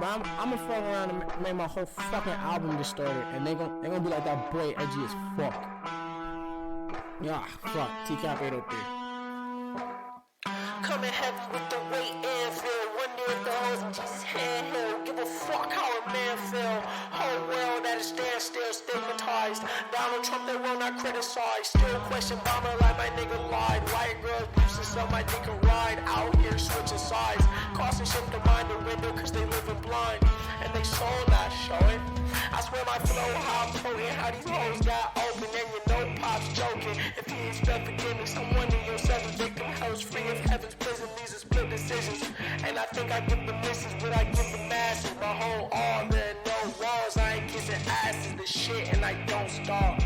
But I'm gonna fuck around and make my whole fucking album distorted, and they gonna be like, that boy edgy as fuck. Yeah, fuck. TCAP 803. Coming heavy with the weight and feel. Wonder if the hoes in Jesus' handheld. Give a fuck how a man feel. Whole world at a standstill, stigmatized. Donald Trump, they will not criticize. Still question Obama like my nigga lied. White girls used to sell my dick a ride. Out here switching sides. Costing shit to mind the window cause they living blind. And they soul not showing. I swear my flow how potent. How these hoes got open and you know Pop's joking. If he expect forgiveness, I'm wondering your seven victim house free of heaven's prison. These are split decisions. And I think I give the misses what I give the masses. My whole all there are no walls. I ain't kissing asses. The shit and I don't stop.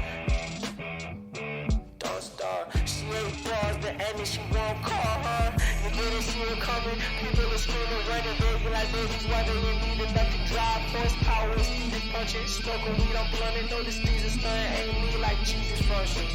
Don't stop. She ain't bars, the enemy she won't call her. You didn't see her coming. People are screaming, running, baby like babies. Why they didn't need enough to drive. Horsepower, speedy punching. Smoking weed, I'm blunting. Notice these are stunning. Ain't me like Jesus function.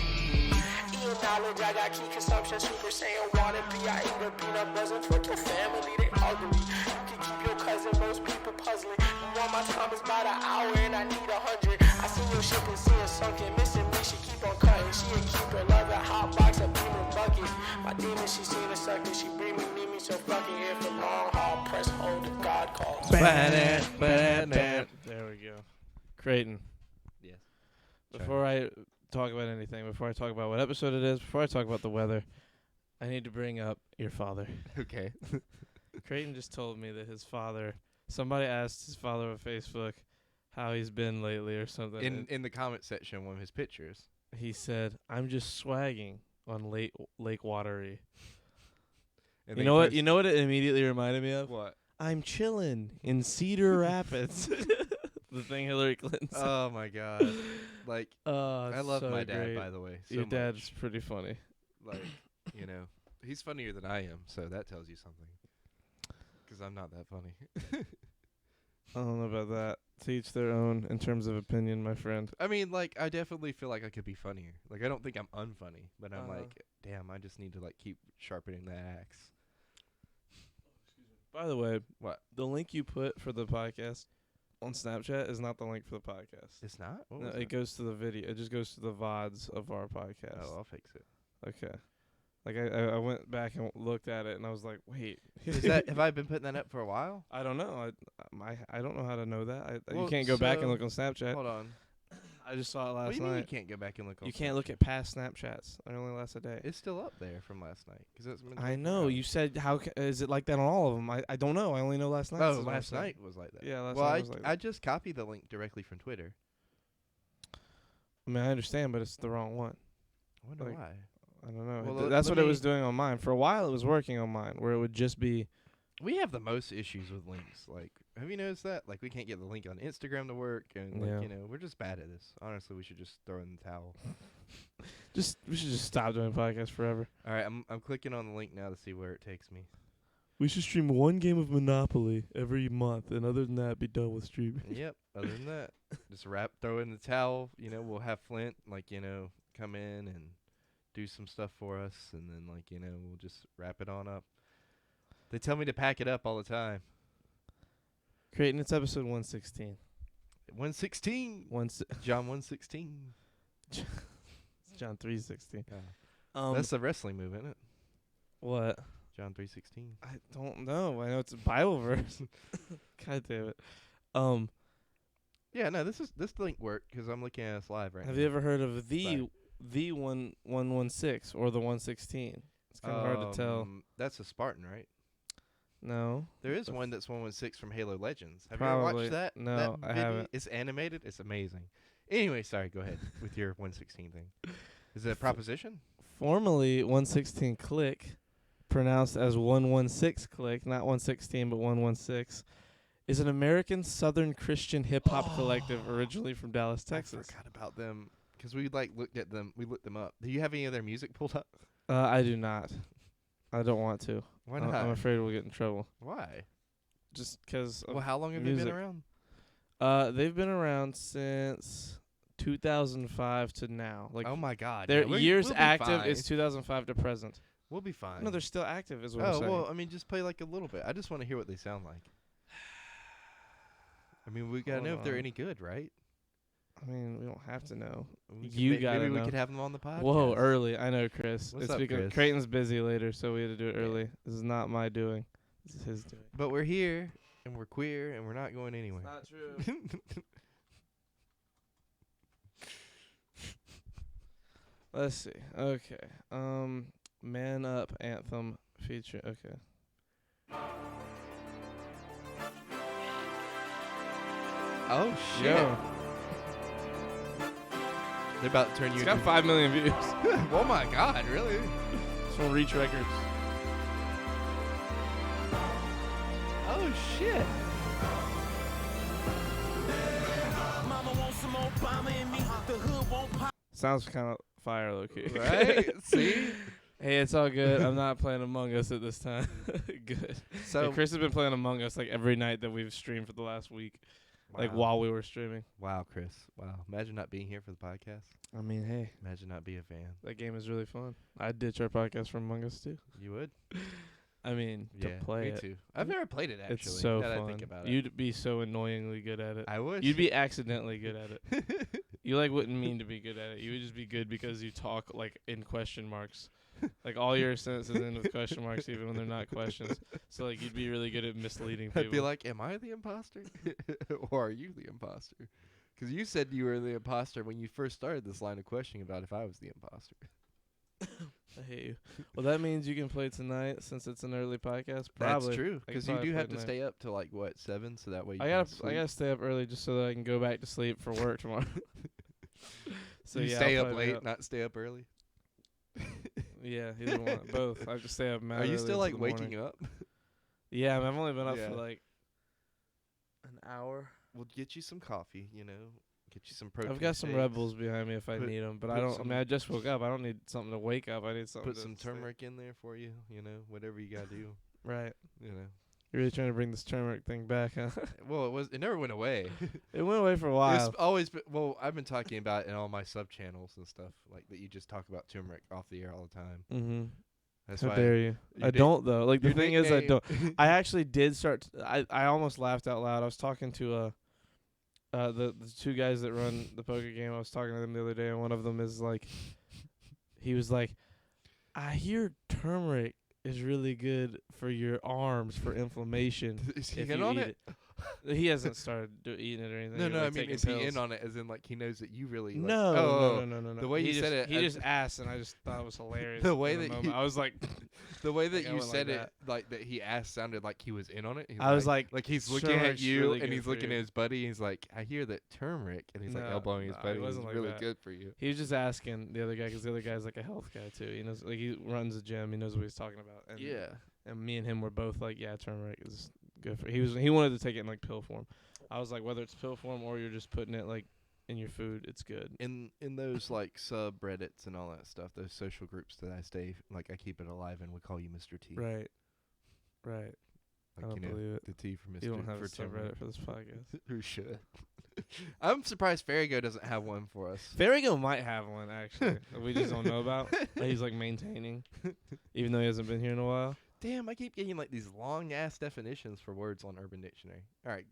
Eating knowledge, I got key consumption. Super Saiyan water, I eat a peanut butter. Twitter family, they ugly. You can keep your cousin, most people puzzling. You want my time is about an hour and I need 100. I see your ship and see it sunken. Missing me, she keep on cutting. She a keeper, love a hot box, a beaming bucket. My demon, she seen a sucker. She bring me, need me, so fucking here for long haul. Press hold to God calls. There we go. Creighton. Yes. Before I talk about anything, before I talk about what episode it is, before I talk about the weather, I need to bring up your father. Okay. Creighton just told me that his father, somebody asked his father on Facebook how he's been lately or something. In the comment section, one of his pictures. He said, "I'm just swagging on Lake Watery." And You they know what? post- You know what it immediately reminded me of? What? I'm chillin' in Cedar Rapids. The thing Hillary Clinton said. Oh my god! Like Oh, I love so my dad, great. by the way. So Your much. dad's pretty funny. Like, you know, he's funnier than I am, so that tells you something. Because I'm not that funny. I don't know about that. To each their own in terms of opinion, my friend. I mean, like, I definitely feel like I could be funnier. Like, I don't think I'm unfunny, but I'm Uh-huh. like, damn, I just need to like keep sharpening that axe. By the way, What? the link you put for the podcast on Snapchat is not the link for the podcast. It's not. What No, was it goes to the video. It just goes to the VODs of our podcast. Oh, I'll fix it. Okay. Like I went back and looked at it and I was like, wait. Is that? Have I been putting that up for a while? I don't know. I don't know how to know that. You Well, can't go back and so- look on Snapchat. Hold on. I just saw it What do last you mean you night. can't go back and look? On You can't look Snapchat? at past Snapchats. They only last a day. It's still up there from last night. Cause it's been I taken know. down. You said is it like that on all of them? I don't know. I only know last night. Oh, last night was like that. Yeah, last well, night was like that. I just copied the link directly from Twitter. I mean, I understand, but it's the wrong one. I wonder Like, why. I don't know. Well, That's let what it was me- doing on mine. For a while, it was working on mine, where it would just be. We have the most issues with links. Like, have you noticed that? Like, we can't get the link on Instagram to work, and like, Yeah. you know, we're just bad at this. Honestly, we should just throw in the towel. We should just stop doing podcasts forever. All right, I'm clicking on the link now to see where it takes me. We should stream one game of Monopoly every month, and other than that, be done with streaming. Yep. Other than that, just throw in the towel. You know, we'll have Flint, like, you know, come in and do some stuff for us, and then, like, you know, we'll just wrap it on up. They tell me to pack it up all the time. Creighton, it's episode 116. 116. John 116. John 3:16. Yeah. That's a wrestling move, isn't it? What? John 3:16. I don't know. I know it's a Bible verse. God damn it. Yeah, no, this link worked because I'm looking at us live right now. Have you ever heard of the Sorry. 116 or the 116? It's kind of hard to tell. That's a Spartan, right? No. There is one that's 116 from Halo Legends. Have you Probably. ever watched that? No, that I video? haven't. It's animated. It's amazing. Anyway, sorry. Go ahead with your 116 thing. Is it a proposition? Formerly 116 Click, pronounced as 116 Click, not 116 but 116, is an American Southern Christian hip hop collective originally from Dallas, Texas. I forgot about them because we looked at them. We looked them up. Do you have any of their music pulled up? I do not. I don't want to. Why I'm not? afraid we'll get in trouble. Why? Just because. Well, how long have they music. been around? They've been around since 2005 to now. Like Oh my God! their yeah, years we'll be active fine. is 2005 to present. We'll be fine. No, they're still active, is what I'm Oh saying. well, I mean, just play like a little bit. I just want to hear what they sound like. I mean, we gotta Hold know if they're on. any good, right? I mean, we don't have to know. We could You gotta maybe know. we could have them on the podcast. Whoa, early. I know, Chris. What's it's up, because Chris? Creighton's busy later, so we had to do it Yeah. early. This is not my doing. This is his doing. But we're here, and we're queer, and we're not going anywhere. Not true. Let's see. Okay. Man Up anthem feature. Okay. Oh shit! Yo, They're about to turn you it's got into. 5 million views. Oh my god! Really? It's from Reach Records. Oh shit! Sounds kind of fire, low key. Right? See? Hey, it's all good. I'm not playing Among Us at this time. Good. So Yeah, Chris has been playing Among Us like every night that we've streamed for the last week, like wow. while we were streaming. Wow, Chris. Wow. Imagine not being here for the podcast. I mean, hey, Imagine not being a fan. that game is really fun. I'd ditch our podcast for Among Us too. You would? I mean, Yeah, to play me it. too. I've never played it actually. It's so now that fun. I think about You'd be so annoyingly good at it. I would. You'd be accidentally good at it. You like wouldn't mean to be good at it. You would just be good because you talk like in question marks. Like all your sentences end with question marks even when they're not questions. So like you'd be really good at misleading people. I'd be like, "Am I the imposter, or are you the imposter?" Because you said you were the imposter when you first started this line of questioning about if I was the imposter. I hate you. Well, that means you can play tonight since it's an early podcast. Probably. That's true. I could Because you probably do play have to tonight. stay up till like what 7, so that way you I can gotta sleep. stay up early just so that I can go back to sleep for work tomorrow. So you yeah, stay I'll up probably late, not stay up early. Yeah, either one, both. I have to stay up. mad Are you early still into like the waking morning. up? Yeah, I've only been up Yeah. for like an hour. We'll get you some coffee. Get you some protein. I've got some shakes, Red Bulls behind me if I Put- need them, but I put don't. I some- mean, I just woke up. I don't need something to wake up. I need something. Put to some stay- turmeric in there for you. Whatever you gotta do. Right. You know. You're really trying to bring this turmeric thing back, huh? Well, it never went away. It went away for a It's while. always been, well, I've been talking about it in all my sub channels and stuff like that. You just talk about turmeric off the air all the time. Mm-hmm. That's How why dare you? your I nick- don't though. Like the your thing is, I nickname- don't. I actually did start. I almost laughed out loud. I was talking to the two guys that run the poker game. I was talking to them the other day, and one of them is like, he was like, I hear turmeric is really good for your arms for inflammation. Is he if in you on eat it? He hasn't started eating it or anything. No, or, no. like, I mean, taking is he pills. in on it? As in, like, he knows that you really. Like, No. The way he you just, said it, he I- just asked, and I just thought it was hilarious. The way in that moment. you- I was like, The way that Like, I you went like said it, that. like that he asked, sounded like he was in on it. He's I was like, he's looking at turmeric's you really and good he's for looking you. at his buddy. He's like, I hear that turmeric, and he's like No, elbowing his no, it buddy. wasn't It's like really that. good for you. he was just asking the other guy because the other guy's like a health guy too. He knows, like he runs a gym. He knows what he's talking about. And, Yeah. And me and him were both like, yeah, turmeric is good for. He wanted to take it in like pill form. I was like, whether it's pill form or you're just putting it like in your food, it's good. In those like subreddits and all that stuff, those social groups that I stay like I keep it alive in, we call you Mr. T. Right. Right. I Like don't believe it. the T for Mr. You don't have a for turmeric. subreddit for this podcast. Who should? I'm surprised Farigo doesn't have one for us. Farigo might have one actually that we just don't know about. That he's like maintaining, even though he hasn't been here in a while. Damn, I keep getting like these long ass definitions for words on Urban Dictionary. All right.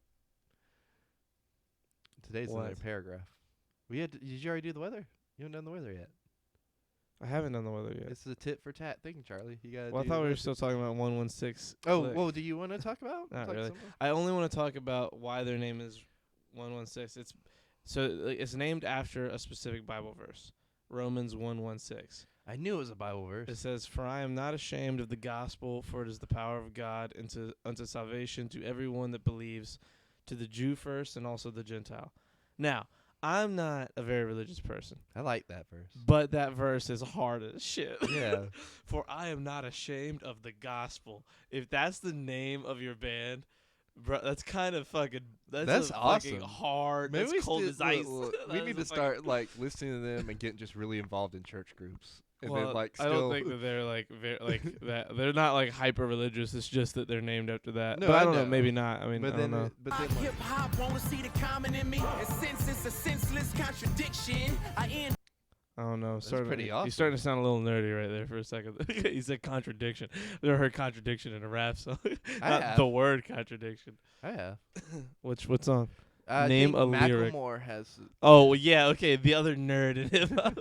Today's another What? paragraph. Did you already do the weather? You haven't done the weather yet. I haven't done the weather yet. This is a tit for tat thing, Charlie. You gotta. Well, I do thought the we were weather. still talking about 116. Oh, Click. well, do you want to talk about? Not talk really. some more? I only want to talk about why their name is 116. It's so like, it's named after a specific Bible verse, Romans 1:16. I knew it was a Bible verse. It says, "For I am not ashamed of the gospel, for it is the power of God unto salvation to everyone that believes, to the Jew first and also the Gentile." Now, I'm not a very religious person, I like that verse. but that verse is hard as shit. Yeah. For I am not ashamed of the gospel. If that's the name of your band, bro, that's kind of fucking. That's a fucking awesome. hard. Maybe That's we cold as ice. we need to start like listening to them and getting just really involved in church groups. And Well, then like I still don't think that they're like like that. They're not like hyper religious. It's just that they're named after that. No, but I I don't know. know. Maybe not. I mean, but I then don't know. but then like, Hip hop wanna see the common in me, and since it's a senseless contradiction, I end. I don't know. That's pretty awesome. You're starting to sound a little nerdy right there for a second. He said contradiction. I've never heard contradiction in a rap song. I Not have. the word contradiction. I have. What song? I Name think a lyric. Macklemore has. Oh well, yeah, okay. The other nerd in hip hop.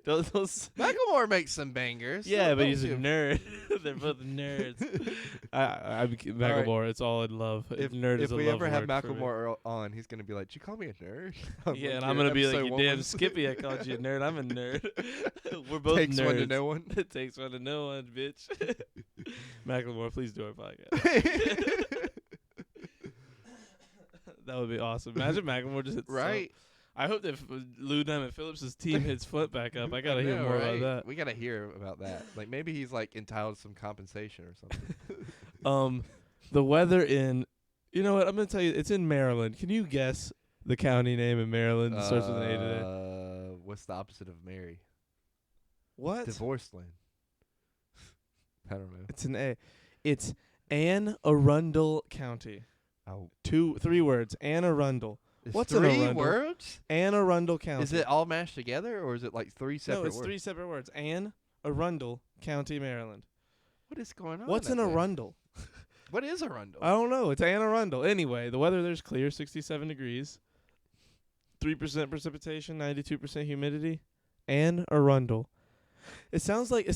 those Macklemore makes some bangers. yeah, but Don't he's a give- nerd. They're both nerds. Macklemore. It's all in love. Nerd is If a we love ever have word for me. Macklemore on, he's gonna be like, "Did you call me a nerd?" Yeah, and like, I'm "Your gonna be like, episode "You one damn was- Skippy, I called you a nerd. I'm a nerd. We're both Takes nerds. one to know one. It takes one to know one, bitch." Macklemore, please do our podcast. That would be awesome. Imagine Macklemore just hits Right. I hope that Lou Diamond Phillips' team hits Flint back up. I gotta I hear know, more right? about We gotta hear about that. Like maybe he's like entitled to some compensation or something. that. The weather in, you know what? I'm gonna tell you, it's in Maryland. Can you guess the county name in Maryland that starts with an A today? What's the opposite of Mary? What? Divorced land. I don't know. It's an A. It's Anne Arundel County. Oh, 3 words. Anne Arundel. it's What's an 3 Arundel? words? Anne Arundel County. Is it all mashed together, or is it like 3 separate No, it's words? 3 separate words. Anne Arundel County, Maryland. What is going on? What's up an there? Arundel? What is Arundel? I don't know. It's Anne Arundel. Anyway, the weather there's clear, 67 degrees. 3% precipitation, 92% humidity. Anne Arundel. It sounds like you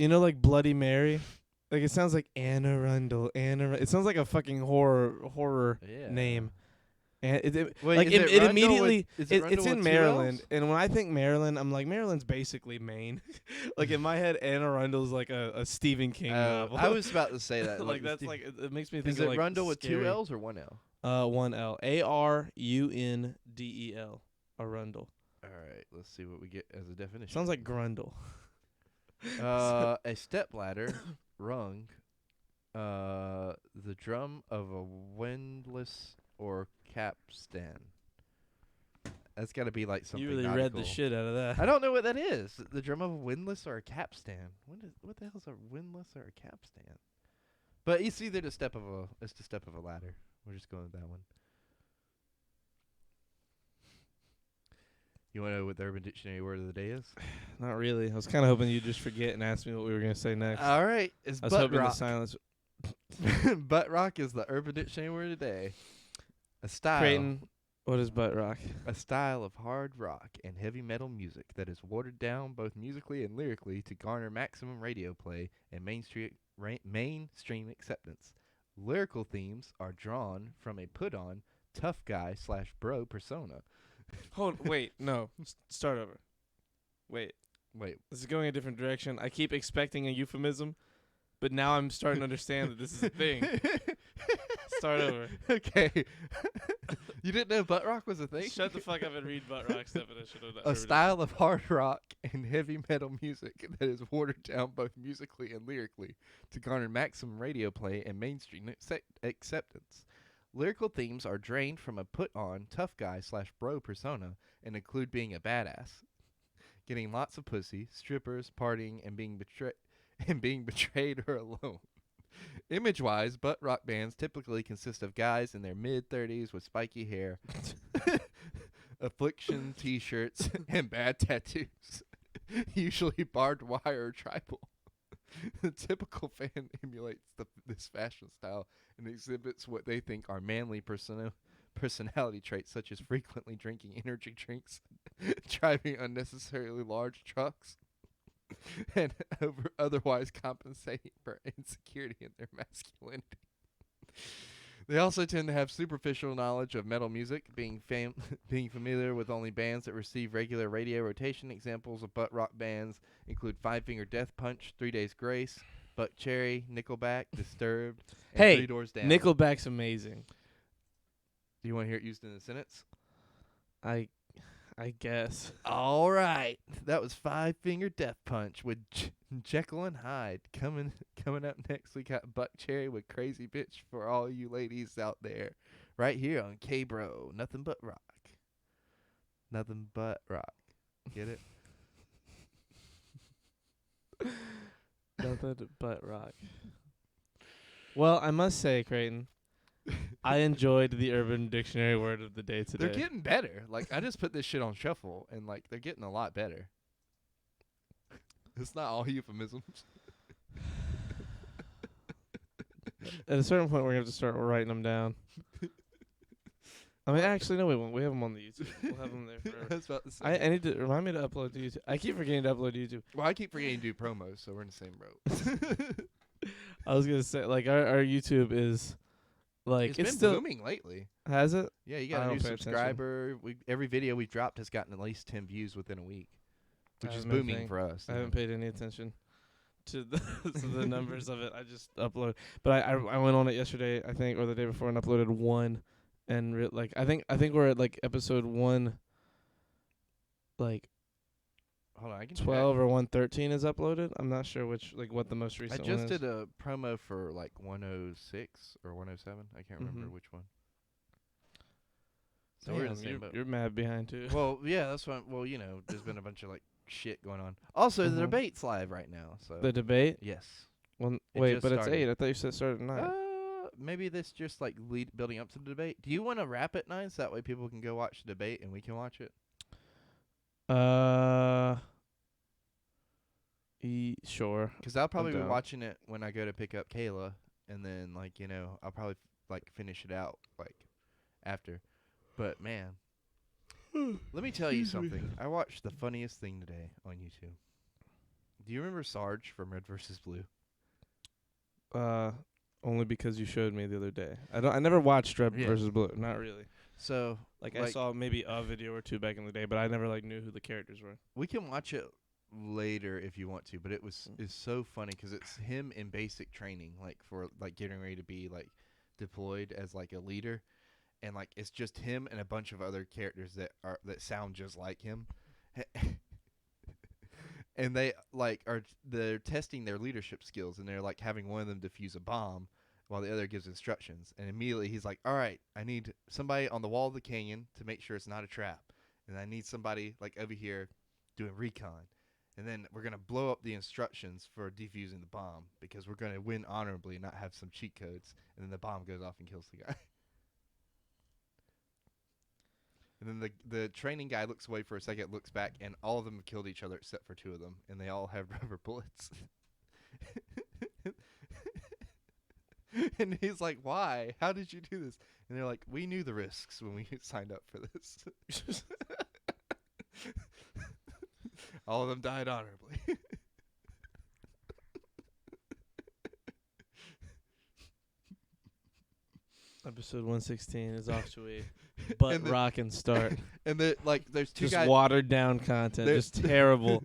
know, like Bloody Mary. Like it sounds like Anne Arundel. It sounds like a fucking horror Yeah. name. And Wait, like is it Rundle immediately with- is it it's Rundle in with 2 Maryland, Ls? and when I think Maryland, I'm like Maryland's basically Maine. Like in my head, Anne Arundel's like a Stephen King novel. I was about to say that. like that's Steve- like it makes me think Is of it like Rundle with 2 scary. L's or 1 L? 1 L. Arundel. Arundel. All right, let's see what we get as a definition. Sounds like Grundle. A step ladder, rung, the drum of a windlass or capstan. That's got to be like something. You really read the nautical. shit out of that. I don't know what that is. The drum of a windlass or a capstan. What the hell is a windlass or a capstan? But it's either the step of a ladder. We're just going with that one. You want to know what the Urban Dictionary word of the day is? Not really. I was kind of hoping you'd just forget and ask me what we were gonna say next. All right, it's I was butt hoping the rock. silence. Butt rock is the Urban Dictionary word of the day. A style. Creighton, what is butt rock? A style of hard rock and heavy metal music that is watered down both musically and lyrically to garner maximum radio play and mainstream acceptance. Lyrical themes are drawn from a put-on, tough guy / bro persona. Wait, no. Start over. Wait, Wait, this is going a different direction. I keep expecting a euphemism, but now I'm starting to understand that this is a thing. Start over. Okay. You didn't know butt rock was a thing? Shut the fuck up and read butt rock's definition of that. A style of hard rock and heavy metal music that is watered down both musically and lyrically to garner maximum radio play and mainstream acceptance. Lyrical themes are drained from a put-on, tough guy / bro persona and include being a badass, getting lots of pussy, strippers, partying, and being betrayed or alone. Image-wise, butt rock bands typically consist of guys in their mid-30s with spiky hair, affliction t-shirts, and bad tattoos, usually barbed wire or tribal. The typical fan emulates this fashion style and exhibits what they think are manly personality traits, such as frequently drinking energy drinks, driving unnecessarily large trucks, and otherwise compensating for insecurity in their masculinity. They also tend to have superficial knowledge of metal music, being familiar with only bands that receive regular radio rotation. Examples of butt rock bands include Five Finger Death Punch, 3 Days Grace, Buck Cherry, Nickelback, Disturbed, and Hey, Three Doors Down. Nickelback's amazing. Do you want to hear it used in a sentence? I guess. All right, that was Five Finger Death Punch with Jekyll and Hyde. Coming up next, we got Buck Cherry with Crazy Bitch for all you ladies out there, right here on K-Bro. Nothing but rock. Nothing but rock. Get it? Nothing but rock. Well, I must say, Creighton, I enjoyed the Urban Dictionary word of the day today. They're getting better. Like, I just put this shit on shuffle, and, like, they're getting a lot better. It's not all euphemisms. At a certain point, we're gonna have to start writing them down. I mean, actually, no, we won't. We have them on the YouTube. We'll have them there I forever. was about to say. I need to remind me to upload to YouTube. I keep forgetting to upload to YouTube. Well, I keep forgetting to do promos, so we're in the same boat. I was gonna say, like, our YouTube is, like, It's it's been still booming lately. has it. Yeah, you I got a don't new pay attention. subscriber. Every video we've dropped has gotten at least 10 views within a week, which is haven't been booming paying- for us. I you haven't know. paid any attention to the to the numbers of it. I just upload. But I went on it yesterday, I think, or the day before, and uploaded one. And like I think we're at like episode 1, like Hold on, I can 12 or 113 is uploaded. I'm not sure what the most check. I recent just one is. did a promo for like 106 or 107. I can't remember Mhm. which one. So we're in the Damn, same boat. you're mad behind too. Well, yeah, that's why. Well, you know, there's been a bunch of like shit going on. Also, the Mhm. debate's live right now. So The debate. yes. Well, It wait, just but it's started. 8. I thought you said it started at 9. Maybe this just like building up to the debate. Do you want to wrap at 9 so that way people can go watch the debate and we can watch it? Sure. Because I'll probably be down. watching it when I go to pick up Kayla, and then like I'll probably like finish it out like after. But man, let me tell you something. I watched the funniest thing today on YouTube. Do you remember Sarge from Red vs. Blue? Only because you showed me the other day. I never watched Red Yeah. versus Blue. Not really. So I Like- saw maybe a video or two back in the day, but I never knew who the characters were. we can watch it later if you want to, but it's so funny because it's him in basic training, like for like getting ready to be like deployed as like a leader, and like it's just him and a bunch of other characters that sound just like him, and they're testing their leadership skills, and they're like having one of them defuse a bomb while the other gives instructions, and immediately he's like, all right, I need somebody on the wall of the canyon to make sure it's not a trap, and I need somebody like over here doing recon. And then we're going to blow up the instructions for defusing the bomb because we're going to win honorably and not have some cheat codes. And then the bomb goes off and kills the guy. And then the training guy looks away for a second, looks back, and all of them have killed each other except for 2 of them. And they all have rubber bullets. And he's like, why? How did you do this? And they're like, we knew the risks when we signed up for this. All of them died honorably. Episode 116 is off to a butt And the- rocking start. And there's 2 Just guys. watered down content. There- Just terrible.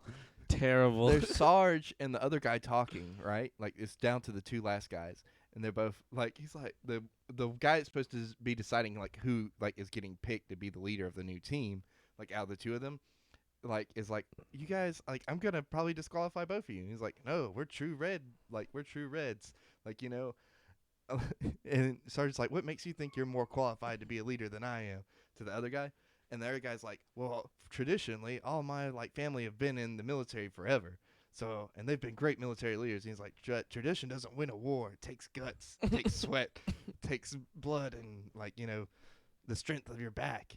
Terrible. There's Sarge and the other guy talking, right? Like it's down to the 2 last guys, and they're both like he's like the guy that's supposed to be deciding like who like is getting picked to be the leader of the new team, like out of the 2 of them, like is like, you guys, like I'm gonna probably disqualify both of you. And he's like, no, we're true red, like we're true reds, like and Sarge's like, what makes you think you're more qualified to be a leader than I am, to the other guy? And the other guy's like, well, traditionally all my like family have been in the military forever, so and they've been great military leaders. And he's like, tradition doesn't win a war, it takes guts, it takes sweat, it takes blood, and like the strength of your back.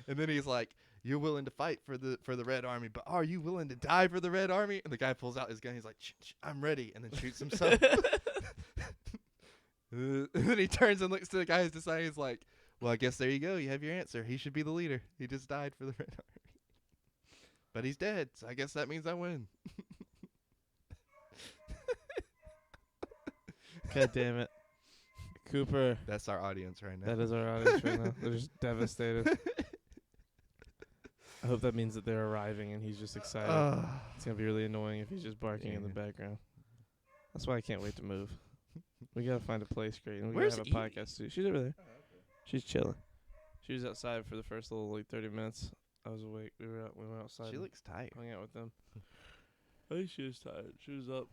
And then he's like, you're willing to fight for the Red Army, but are you willing to die for the Red Army? And the guy pulls out his gun. He's like, I'm ready, and then shoots himself. And then he turns and looks to the guy who's deciding. He's like, well, I guess there you go. You have your answer. He should be the leader. He just died for the Red Army. But he's dead, so I guess that means I win. God damn it. Cooper. That's our audience right now. That is our audience right now. They're just devastated. I hope that means that they're arriving and he's just excited. It's going to be really annoying if he's just barking in the Yeah. background. That's why I can't wait to move. We got to find a place great. And we Where's got to have a Evie? podcast too. She's over there. She's chilling. She was outside for the first little 30 minutes. I was awake. We went outside. She and looks tired. hung out with them. I think she was tired. She was up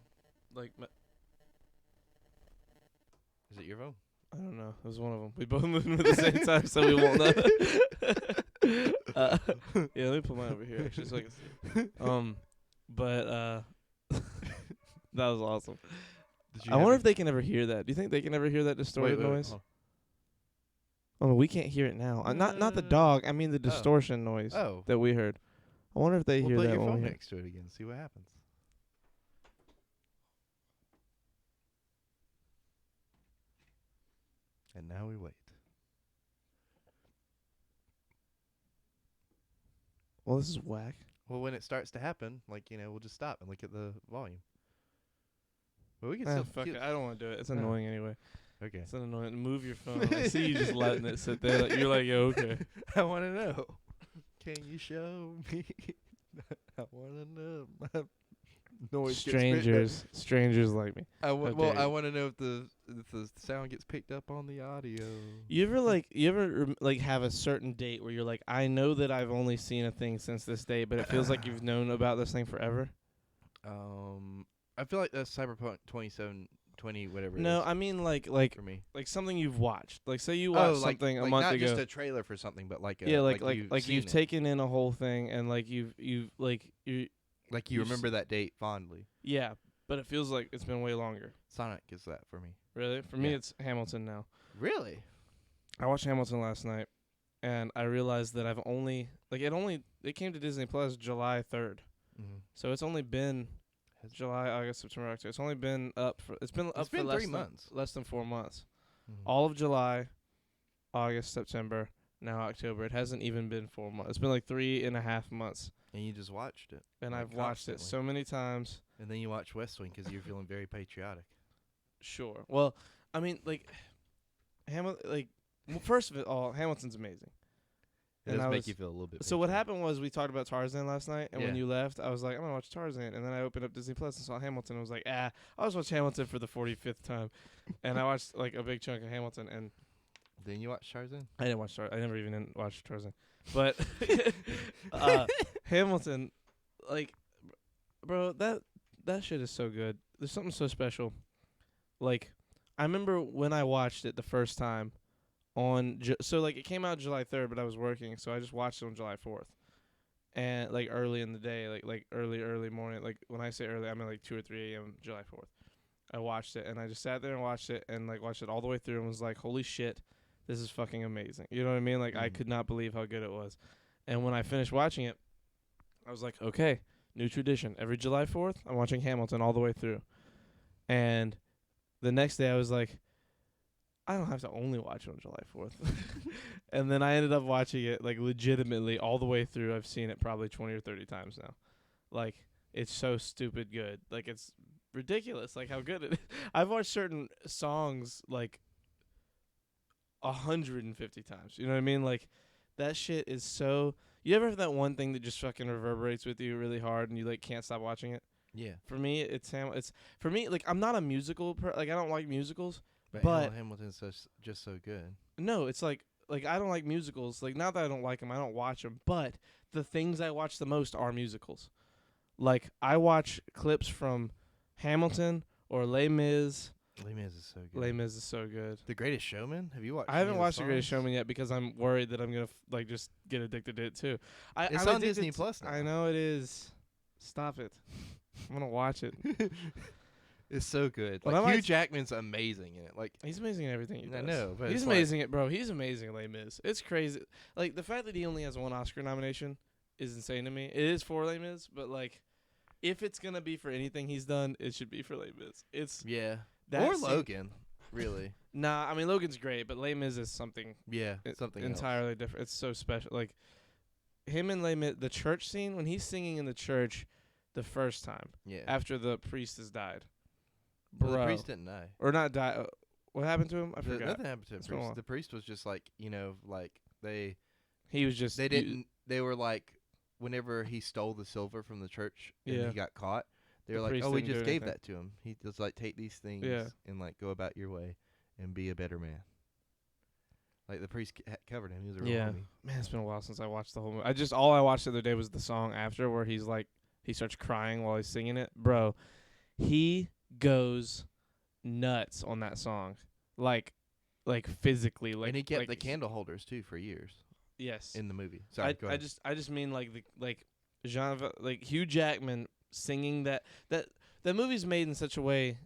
Is it your phone? I don't know. It was one of them. We both moved at the same time, so we won't know. Yeah, let me put mine over here actually so I can see. But that was awesome. Did you I wonder have if they can ever hear that. Do you think they can ever hear that distorted noise? oh. Oh, we can't hear it now. Not the dog. I mean the distortion noise Oh. that we heard. I wonder if they Well, hear put that your when phone we hear. next to it again. See what happens. And now we wait. Well, this is whack. Well, when it starts to happen, like, we'll just stop and look at the volume. But we can Ah, still fuck keep- it. I don't want to do it. It's No. annoying anyway. Okay. It's annoying. Move your phone. I see you just letting it sit there. Like, you're like, yeah, okay. I want to know. Can you show me? I want to know. My noise gets Strangers like me. Well, Okay. I want to know if the sound gets picked up on the audio. You ever have a certain date where you're like, I know that I've only seen a thing since this date, but it feels like you've known about this thing forever? I feel like that's Cyberpunk 2720, whatever. No, it is I mean like for me. something you've watched. Like say you watched something a month not ago. just a trailer for something, but like You've taken in a whole thing and like you remember that date fondly. yeah, but it feels like it's been way longer. Sonic is that for me. Really? For me Yeah. it's Hamilton now. Really? I watched Hamilton last night and I realized that I've only it came to Disney Plus July 3rd. Mm-hmm. So it's only been July, August, September, October. It's only been up for It's for been less 3 than- months. less than 4 months. Mhm. All of July, August, September, now October. It hasn't even been 4 months. It's been like 3.5 months, And you just watched it. and Like, I've watched it constantly. so many times. And then you watch West Wing because you're feeling very patriotic. Sure. Well, I mean, like first of all, Hamilton's amazing. It And does I make was- you feel a little bit. So what patriotic. happened was we talked about Tarzan last night, and when Yeah. you left, I was like, I'm gonna watch Tarzan, and then I opened up Disney Plus and saw Hamilton. And I was like, I'll just watch Hamilton for the 45th time, and I watched like a big chunk of Hamilton, and Then you watch Tarzan? I didn't watch Tarzan. I never even watched Tarzan, but Hamilton, like, bro, that shit is so good. There's something so special. Like, I remember when I watched it the first time on it came out July 3rd, but I was working, so I just watched it on July 4th. And like early in the day, like early morning, like when I say early, I mean like 2 or 3 a.m. July 4th. I watched it and I just sat there and watched it all the way through and was like, holy shit, this is fucking amazing. You know what I mean? Like I Mhm. could not believe how good it was. And when I finished watching it, I was like, okay, new tradition. Every July 4th, I'm watching Hamilton all the way through. And the next day I was like, I don't have to only watch it on July 4th. And then I ended up watching it like legitimately all the way through. I've seen it probably 20 or 30 times now. Like it's so stupid good. Like it's ridiculous like how good it is. I've watched certain songs like 150 times. You know what I mean? Like that shit is so. You ever have that one thing that just fucking reverberates with you really hard and you like can't stop watching it? Yeah. For me, it's for me like I'm not a musical like I don't like musicals. But But- Hamilton's just so good. No, it's like I don't like musicals. Like not that I don't like them, I don't watch them. But the things I watch the most are musicals. Like I watch clips from Hamilton or Les Mis. Les Mis is so good. Les Mis is so good. The Greatest Showman? Have you watched? I haven't any of watched The Greatest songs? Showman yet because I'm worried that I'm gonna just get addicted to it too. It's I'm on addicted Disney to- Plus now. I know it is. Stop it. I'm gonna watch it. It's so good. Well, Like I Hugh might- Jackman's amazing in it. Like He's amazing in everything he does. I know, but he's it's like- amazing at bro. He's amazing at Les Mis. It's crazy. Like the fact that he only has one Oscar nomination is insane to me. It is for Les Mis, but like, if it's gonna be for anything he's done, it should be for Les Mis. It's yeah, that or scene- Logan, really. Nah, I mean Logan's great, but Les Mis is something Yeah, something entirely different. It's so special. Like him and Les Mis, the church scene when he's singing in the church the first time Else. Yeah, after the priest has died, Well, bro, the priest didn't die. or not die. What happened to him? I forgot. Nothing happened to the It's been a while. priest. The priest was just like like they He was just they didn't. They were like whenever he stole the silver from the church and Yeah. he got caught. They The were like, priest "Oh, we didn't do just gave anything. that to him. He just like take these things Yeah. and like go about your way and be a better man." Like the priest covered him. He was a real Yeah. homie. Man, it's been a while since I watched the whole movie. All I watched the other day was the song after where he's like he starts crying while he's singing it. Bro, he goes nuts on that song. Like physically. Like and he kept like, the candle holders too for years Yes. in the movie. Sorry, go ahead. I just mean like Hugh Jackman singing that movie's made in such a way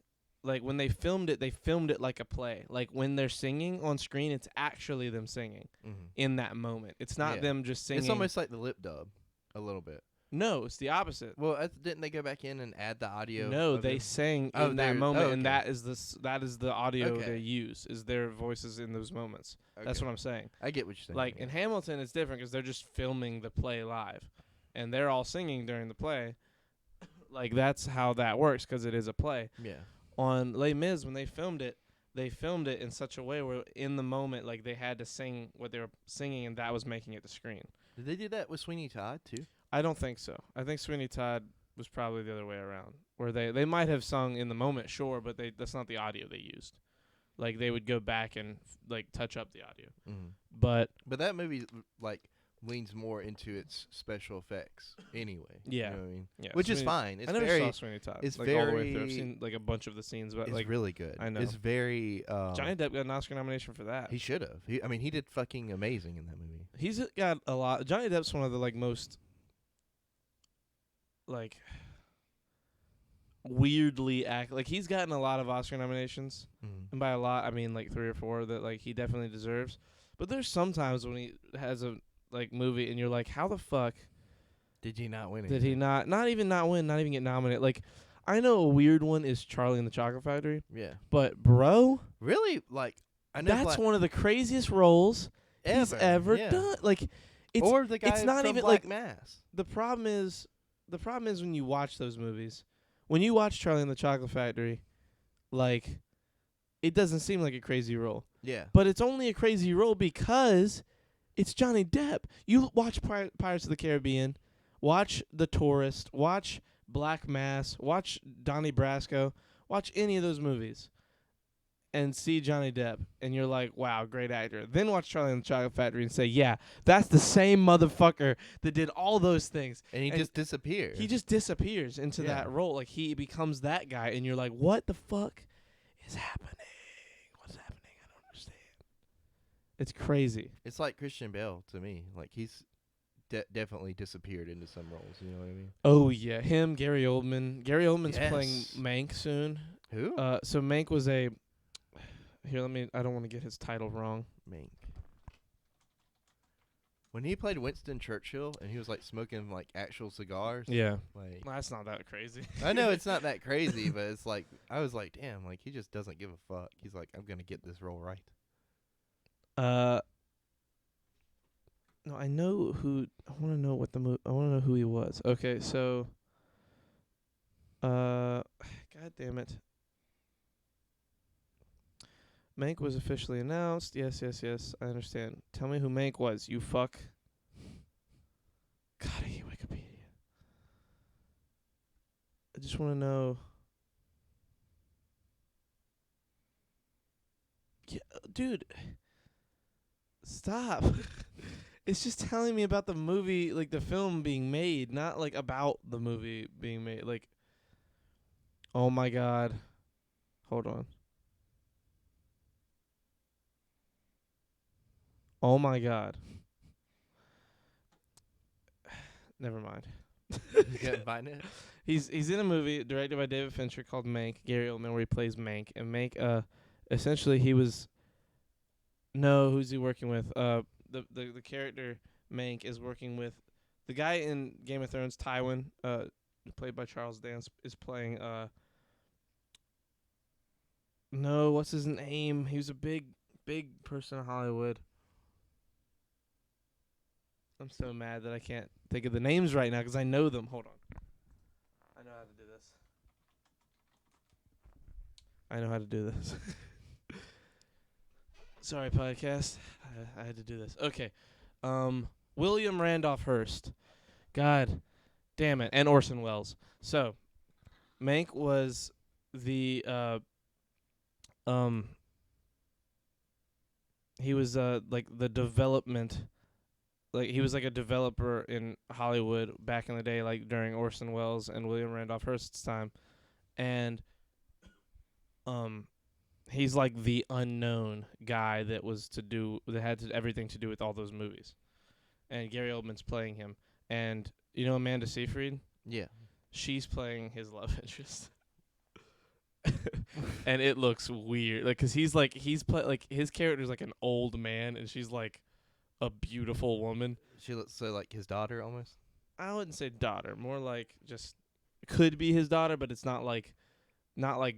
like when they filmed it like a play. Like when they're singing on screen, it's actually them singing in that moment. It's not Yeah. them just singing. It's almost like the lip dub, a little bit. No, it's the opposite. Well, didn't they go back in and add the audio? No, of they him? sang Oh, in that they're- moment, oh, and okay. that is the audio Okay. they use, is their voices in those moments. That's Okay. what I'm saying. I get what you're saying. Like yeah. in Hamilton, it's different because they're just filming the play live, and they're all singing during the play. Like that's how that works because it is a play. Yeah. On Les Mis, when they filmed it in such a way where in the moment, like they had to sing what they were singing, and that was making it to screen. Did they do that with Sweeney Todd too? I don't think so. I think Sweeney Todd was probably the other way around, where they might have sung in the moment, sure, but that's not the audio they used. Like they would go back and like touch up the audio. Mm-hmm. But But that movie like leans more into its special effects anyway. Yeah. You know what I mean? yeah, Which is Sweeney- fine. It's I never very saw Sweeney Todd. it's like all the way through. I've very- seen like a bunch of the scenes, but it's like really good. I know. It's very Johnny Depp got an Oscar nomination for that. he should have. I mean he did fucking amazing in that movie. He's got a lot. Johnny Depp's one of the like most like weirdly like he's gotten a lot of Oscar nominations, Mm-hmm. and by a lot I mean like 3 or 4 that like he definitely deserves. But there's sometimes when he has a like movie and you're like, how the fuck Did he not win it? did he not even not win, not even get nominated? Like I know a weird one is Charlie and the Chocolate Factory, Yeah. but bro, Really? Like I know that's Black one of the craziest roles he's ever yeah. done. Like it's or the guy it's not from even Black like Mass. the problem is when you watch those movies, when you watch Charlie and the Chocolate Factory, like it doesn't seem like a crazy role, Yeah. but it's only a crazy role because it's Johnny Depp. You watch Pirates of the Caribbean, watch The Tourist, watch Black Mass, watch Donnie Brasco, watch any of those movies, and see Johnny Depp, and you're like, wow, great actor. Then watch Charlie and the Chocolate Factory and say, yeah, that's the same motherfucker that did all those things. And he And just disappeared. He just disappears into Yeah. that role. Like, he becomes that guy, and you're like, what the fuck is happening? What's happening? I don't understand. It's crazy. It's like Christian Bale to me. Like he's definitely disappeared into some roles. You know what I mean? Oh, yeah. Him, Gary Oldman. Gary Oldman's playing Yes. Mank soon. Who? So Mank was a... Here, I don't want to get his title wrong. Mank. When he played Winston Churchill and he was like smoking like actual cigars. Yeah. Like That's not that crazy. I know it's not that crazy, but it's like I was like, damn, like he just doesn't give a fuck. He's like, I'm gonna get this role right. No, I know who. I want to know what the I want to know who he was. Okay, so. God damn it. Mank was officially announced. Yes. I understand. Tell me who Mank was. You fuck. God, I hate Wikipedia. I just want to know. Yeah, dude. Stop. It's just telling me about the movie, like the film being made, not like about the movie being made. Like, oh my God. Hold on. Oh my God. Never mind. You can't find it. He's in a movie directed by David Fincher called Mank, Gary Oldman, where he plays Mank. And Mank, essentially he was... No, who's he working with? The character Mank is working with... The guy in Game of Thrones, Tywin, played by Charles Dance, is playing... No, what's his name? He was a big person in Hollywood. I'm so mad that I can't think of the names right now because I know them. Hold on. I know how to do this. Sorry, podcast. I had to do this. Okay. William Randolph Hearst. God damn it. And Orson Welles. So, Mank was the he was like the development, like he was like a developer in Hollywood back in the day, like during Orson Welles and William Randolph Hearst's time, and he's like the unknown guy that had everything to do with all those movies, and Gary Oldman's playing him, and you know Amanda Seyfried, Yeah. she's playing his love interest. and it looks weird. Like, cause his character's like an old man, and she's like a beautiful woman. She looks so like his daughter almost. I wouldn't say daughter, more like just could be his daughter, but it's not like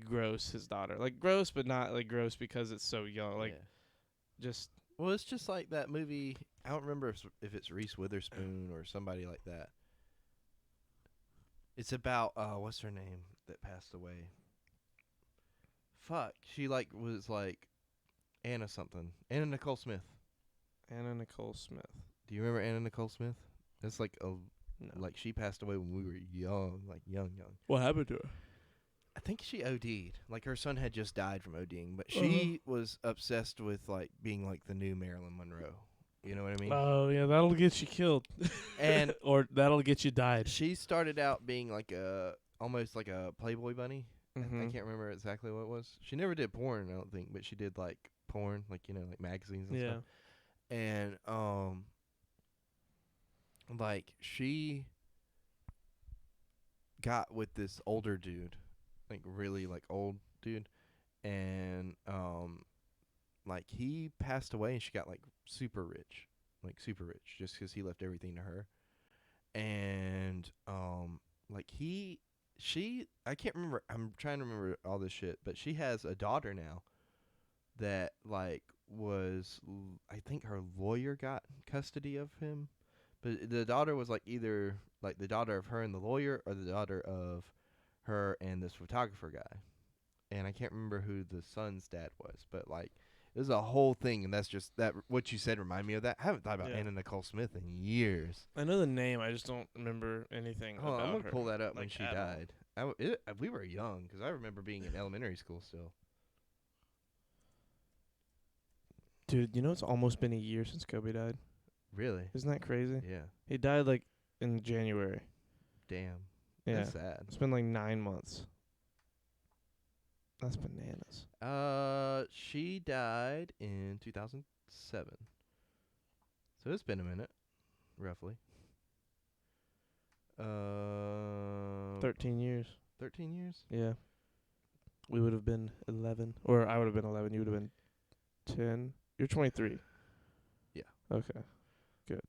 gross his daughter. Like gross, but not like gross because it's so young. Like just Well, it's just like that movie. I don't remember if it's Reese Witherspoon or somebody like that. It's about what's her name that passed away? Fuck, she was like Anna something. Anna Nicole Smith. Anna Nicole Smith. Do you remember Anna Nicole Smith? It's like No. like she passed away when we were young, like young. What happened to her? I think she OD'd. Like her son had just died from ODing, but she was obsessed with like being like the new Marilyn Monroe. You know what I mean? Oh yeah, that'll get you killed, And or that'll get you died. she started out being like almost like a Playboy bunny. I Mhm. can't remember exactly what it was. She never did porn, I don't think, but she did like porn, like like magazines and Yeah. stuff. And like she got with this older dude, like really like old dude, and like he passed away and she got like super rich, just 'cause he left everything to her. And like I can't remember. I'm trying to remember all this shit, but she has a daughter now that like I think her lawyer got custody of him, but the daughter was like either like the daughter of her and the lawyer or the daughter of her and this photographer guy. And I can't remember who the son's dad was, but like it was a whole thing. And that's just that what you said reminded me of that. I haven't thought about Yeah. Anna Nicole Smith in years. I know the name. I just don't remember anything Hold on, about I'm gonna her. pull that up when like, she at all. died. We were young because I remember being in elementary school still. Dude, you know it's almost been a year since Kobe died. Really? Isn't that crazy? Yeah. He died like in January. Damn. Yeah. That's sad. It's been like 9 months. That's bananas. She died in 2007. So it's been a minute, roughly. 13 years. 13 years? Yeah. We would have been 11. Or I would have been 11. You would have been 10. You're 23. Yeah. Okay. Good.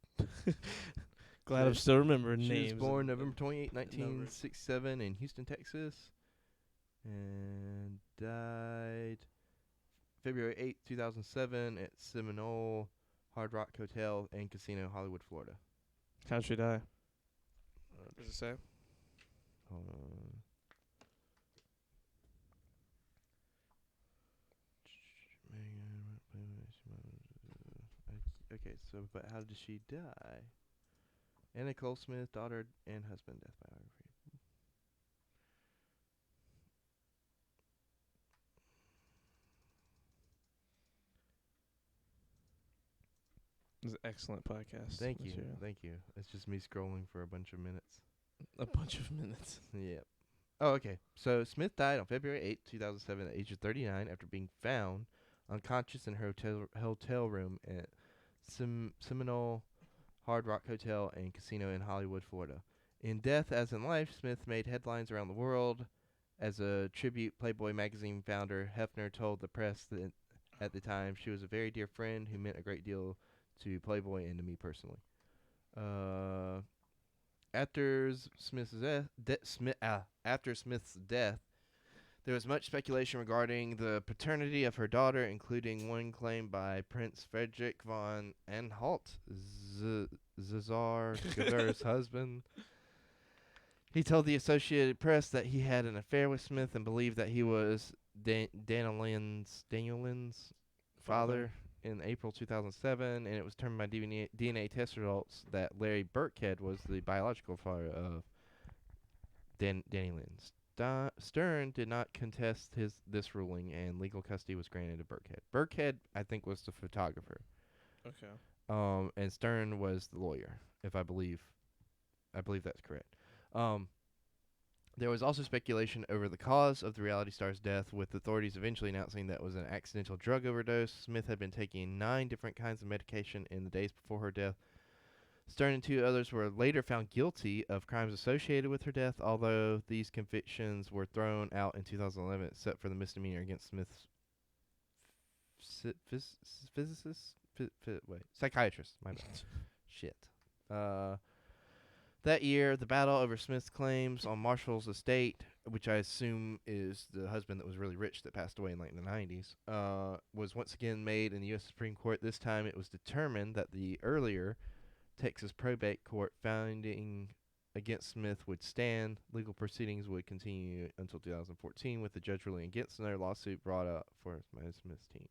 Glad So I'm still remembering She names. was born and- November 28, numbers. 1967 in Houston, Texas. And died February 8, 2007 at Seminole Hard Rock Hotel and Casino, Hollywood, Florida. How'd she die? Does it say? Hold on. Okay, so but how did she die? Anna Nicole Smith, daughter and husband, death biography. It was an excellent podcast. Thank you, material. thank you. It's just me scrolling for a bunch of minutes. A bunch of minutes. Yep. Oh, okay. So Smith died on February 8, 2007 at the age of 39 after being found unconscious in her hotel room at Seminole Hard Rock Hotel and Casino in Hollywood, Florida. In death as in life, Smith made headlines around the world. As a tribute, Playboy magazine founder Hefner told the press that at the time she was a very dear friend who meant a great deal to Playboy and to me personally. After Smith's death, there was much speculation regarding the paternity of her daughter, including one claimed by Prince Frederick von Anhalt, Czar Geber's husband. He told the Associated Press that he had an affair with Smith and believed that he was Daniel Lynn's father in April 2007, and it was determined by DNA test results that Larry Burkhead was the biological father of Danny Lynn. Stern did not contest this ruling, and legal custody was granted to Burkhead. Burkhead, I think, was the photographer. Okay. And Stern was the lawyer, if I believe that's correct. There was also speculation over the cause of the reality star's death, with authorities eventually announcing that it was an accidental drug overdose. Smith had been taking 9 different kinds of medication in the days before her death. Stern and 2 others were later found guilty of crimes associated with her death, although these convictions were thrown out in 2011, except for the misdemeanor against Smith's psychiatrist. My bad. Shit. That year, the battle over Smith's claims on Marshall's estate, which I assume is the husband that was really rich that passed away in like the 90s, was once again made in the U.S. Supreme Court. This time it was determined that the earlier Texas probate court finding against Smith would stand. Legal proceedings would continue until 2014, with the judge ruling against another lawsuit brought up for Smith's team.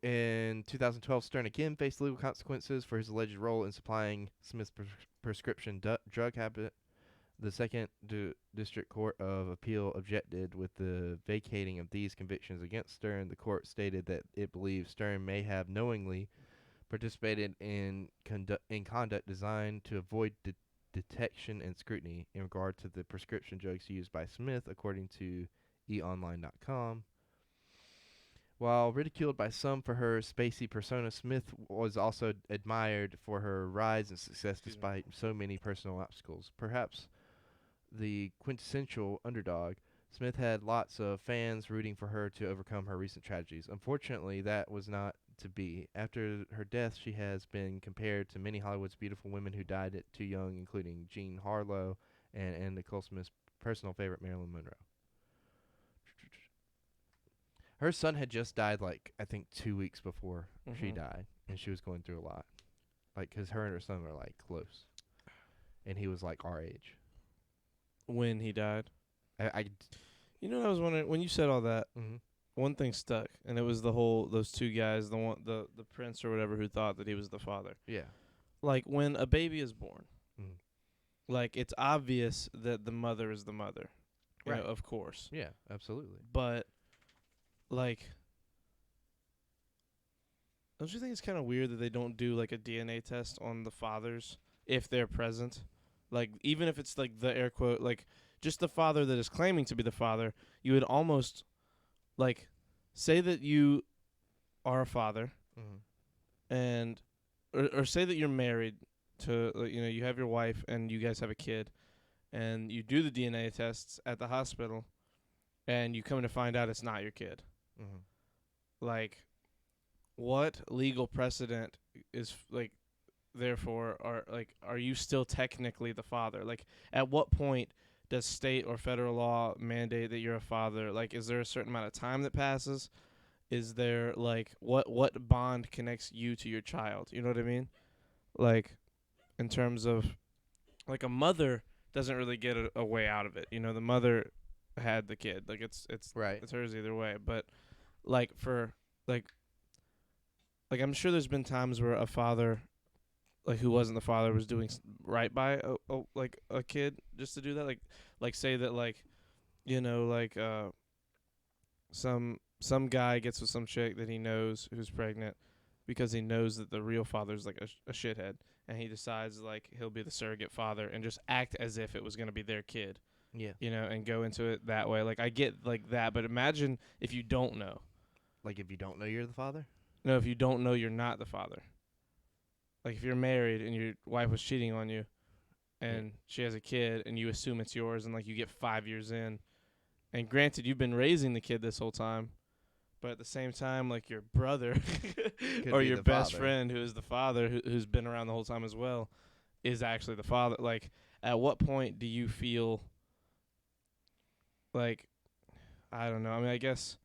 In 2012, Stern again faced legal consequences for his alleged role in supplying Smith's prescription drug habit. The Second District Court of Appeal objected with the vacating of these convictions against Stern. The court stated that it believes Stern may have knowingly participated in conduct designed to avoid detection and scrutiny in regard to the prescription drugs used by Smith, according to eOnline.com. While ridiculed by some for her spacey persona, Smith was also admired for her rise and success despite so many personal obstacles. Perhaps the quintessential underdog, Smith had lots of fans rooting for her to overcome her recent tragedies. Unfortunately, that was not to be. After her death, she has been compared to many Hollywood's beautiful women who died at too young, including Jean Harlow and Nicole Smith's personal favorite, Marilyn Monroe. Her son had just died, like, I think 2 weeks before she died, and she was going through a lot. Like, 'cause her and her son were, like, close. And he was, like, our age. When he died. You know what I was wondering? When you said all that, one thing stuck, and it was those two guys, the prince or whatever, who thought that he was the father. Yeah. Like, when a baby is born, like, it's obvious that the mother is the mother. You know, of course. Yeah, absolutely. But, like, don't you think it's kind of weird that they don't do, like, a DNA test on the fathers if they're present? Like, even if it's, like, the air quote, like, just the father that is claiming to be the father, you would almost, like, say that you are a father, and, or say that you're married to, you have your wife and you guys have a kid, and you do the DNA tests at the hospital, and you come to find out it's not your kid. Like, what legal precedent is, like, therefore, are you still technically the father? Like, at what point does state or federal law mandate that you're a father? Like, is there a certain amount of time that passes? Is there, like, what bond connects you to your child? You know what I mean? Like, in terms of, like, a mother doesn't really get a way out of it. You know, the mother had the kid. Like, it's right. It's hers either way. But, like, for, like, I'm sure there's been times where a father, like, who wasn't the father, was doing right by a kid just to do that. Like say that, like, like, some guy gets with some chick that he knows who's pregnant because he knows that the real father's, like, a shithead, and he decides, like, he'll be the surrogate father and just act as if it was going to be their kid. Yeah. And go into it that way. Like, I get, like, that, but imagine if you don't know. Like, if you don't know you're the father? No, if you don't know you're not the father. Like, if you're married and your wife was cheating on you and she has a kid and you assume it's yours, and, like, you get 5 years in, and granted, you've been raising the kid this whole time, but at the same time, like, your brother or your best friend, who is the father, who's been around the whole time as well, is actually the father. Like, at what point do you feel like, I don't know. I mean, I guess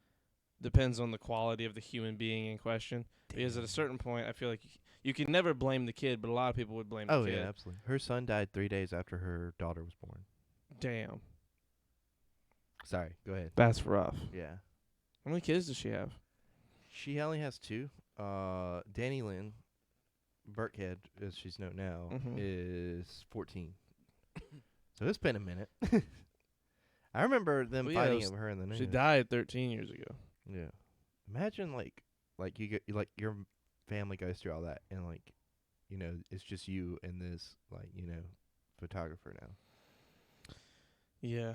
depends on the quality of the human being in question. Because at a certain point, I feel like you can never blame the kid, but a lot of people would blame the kid. Oh, yeah, absolutely. Her son died 3 days after her daughter was born. Damn. Sorry, go ahead. That's rough. Yeah. How many kids does she have? She only has 2. Danny Lynn Burkhead, as she's known now, is 14. So it's been a minute. I remember them fighting over her in the news. She died 13 years ago. Yeah. Imagine, like you get, like, your family goes through all that, and, like, it's just you and this, like, photographer now. Yeah.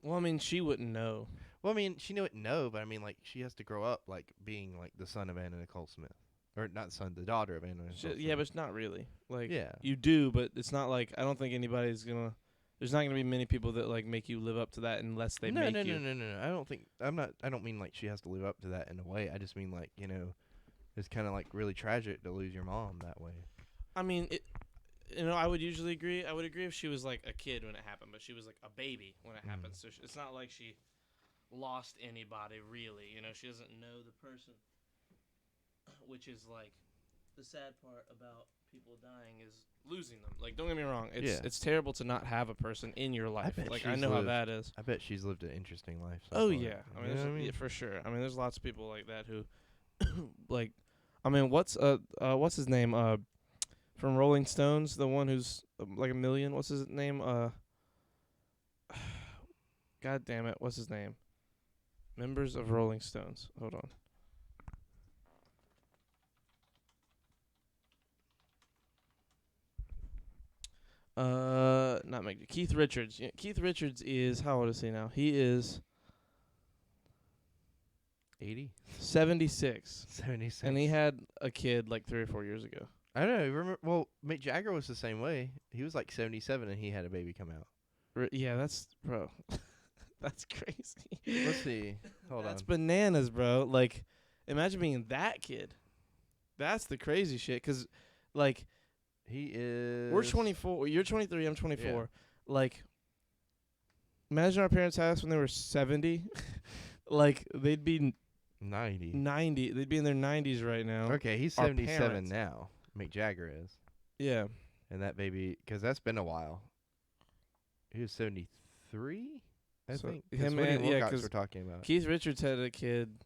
Well, I mean, she wouldn't know. Well, I mean, she wouldn't know, but I mean, like, she has to grow up, like, being, like, the son of Anna Nicole Smith. or not son, the daughter of Anna Nicole Yeah, Smith. but it's not really. Like, yeah, you do, but it's not like, I don't think anybody's gonna. There's not gonna be many people that like make you live up to that unless they no, make no, you. no. I don't think I don't mean like she has to live up to that in a way. I just mean like it's kind of like really tragic to lose your mom that way. I mean, I would usually agree. I would agree if she was like a kid when it happened, but she was like a baby when it happened. So it's not like she lost anybody really. She doesn't know the person, which is like the sad part about people dying is losing them. Like, don't get me wrong, it's terrible to not have a person in your life. bet Like, I she's know how lived- that is. I bet she's lived an interesting life. So Oh far. yeah, I mean, You know what yeah, for sure. I mean, there's lots of people like that who, like, I mean, what's his name? From Rolling Stones, the one who's like a million. What's his name? God damn it, what's his name? Members of Rolling Stones. Hold on. Not Meg. Keith Richards. Yeah, Keith Richards is, how old is he now? He is 80, 76. 76. And he had a kid like 3 or 4 years ago. I don't know. Remember? Well, Mick Jagger was the same way. He was like 77 and he had a baby come out. Yeah, that's, bro. That's crazy. Let's see. Hold That's on. bananas, bro. Like, imagine being that kid. That's the crazy shit. 'Cause, like, He is. we're 24. You're 23. I'm 24. Yeah. Like, imagine our parents had us when they were 70. Like, they'd be 90. 90. They'd be in their 90s right now. Okay, he's Our 77 parents. now. Mick Jagger is. Yeah. And that baby, because that's been a while. He was 73, I So think. him Woody and- yeah, Wilcox 'cause we're talking about. Keith Richards had a kid,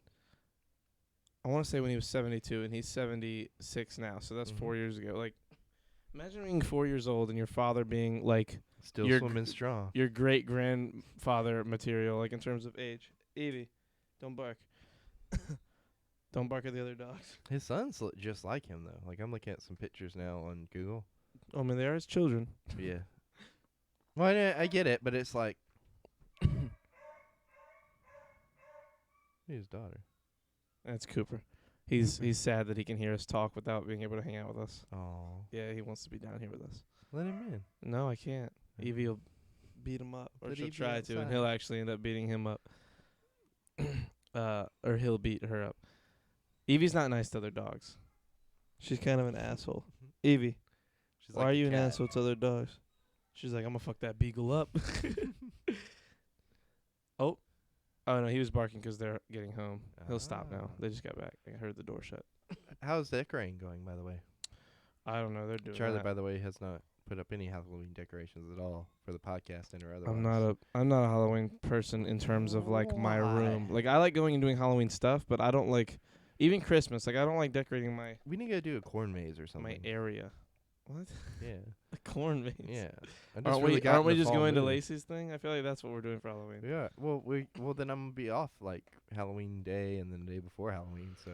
I want to say when he was 72, and he's 76 now. So that's 4 Mhm. years ago. Like, imagine being 4 years old and your father being, like, Still you're swimming strong. your great-grandfather material, like, in terms of age. Evie, don't bark. Don't bark at the other dogs. His sons look just like him, though. Like, I'm looking at some pictures now on Google. Oh, man, they are his children. Yeah. Well, I get it, but it's like. His daughter. That's Cooper. He's sad that he can hear us talk without being able to hang out with us. Oh, Yeah, he wants to be down here with us. let him in. No, I can't. Evie will beat him up, or Put she'll Evie try to, and outside. he'll actually end up beating him up. Or he'll beat her up. Evie's not nice to other dogs. She's kind of an asshole. Evie, She's why like are a you an cat. asshole to other dogs? She's like, I'm gonna fuck that beagle up. Oh no, he was barking 'cause they're getting home. He'll stop now. Ah. They just got back. I heard the door shut. How's decorating going, by the way? I don't know. They're doing Charlie, that. by the way, has not put up any Halloween decorations at all for the podcast and or otherwise. I'm not a Halloween person in terms of like my room. Like, I like going and doing Halloween stuff, but I don't like even Christmas. Like, I don't like decorating my We need to go do a corn maze or something. area. What? Yeah. A corn maze. Yeah. I just Aren't really we? got Aren't we in the just fall going to mood. Lacey's thing? I feel like that's what we're doing for Halloween. Yeah. Well, then I'm gonna be off like Halloween day and then the day before Halloween. So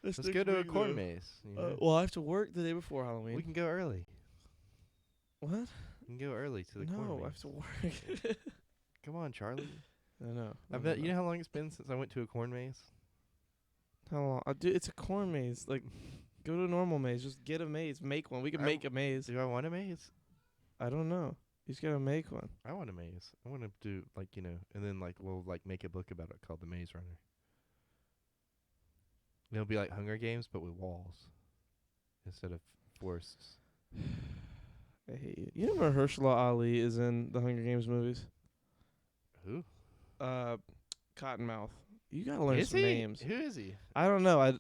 let's go to a corn maze. You know? Well, I have to work the day before Halloween. We can go early. What? We can go early to the corn No, maze. I have to work. Come on, Charlie. I know. I bet you know how long it's been since I went to a corn maze. How long? Dude, it's a corn maze. Like, go to a normal maze. Just get a maze. Make one. We can I make a maze. Do I want a maze? I don't know. You just gotta make one. I want a maze. I want to do like and then like we'll like make a book about it called The Maze Runner. It'll be like Hunger Games but with walls instead of forests. I hate you. You know Mahershala Ali is in the Hunger Games movies? Who? Cottonmouth. You gotta learn Is some he? names. Who is he? I don't know. I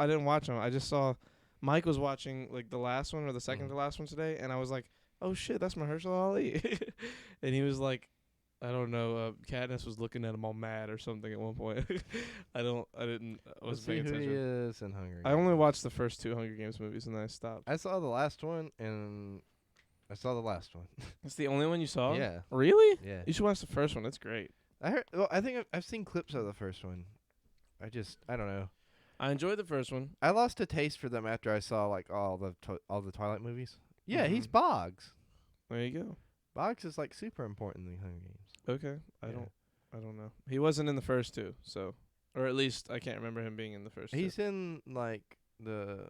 didn't watch them. I just saw Mike was watching like the last one or the second to last one today, and I was like, oh shit, that's Mahershala Ali. And he was like, I don't know. Katniss was looking at him all mad or something at one point. I wasn't Let's see paying who he attention. is in Hunger Games. I only watched the first 2 Hunger Games movies and then I stopped. I saw the last one and I saw the last one. It's the only one you saw? Yeah. Really? Yeah. You should watch the first one. It's great. I heard. Well, I think I've seen clips of the first one. I don't know. I enjoyed the first one. I lost a taste for them after I saw like all the Twilight movies. Yeah, he's Mhm. Boggs. There you go. Boggs is like super important in the Hunger Games. Okay. I Yeah. don't know. He wasn't in the first 2, so, or at least I can't remember him being in the first 2. He's in like the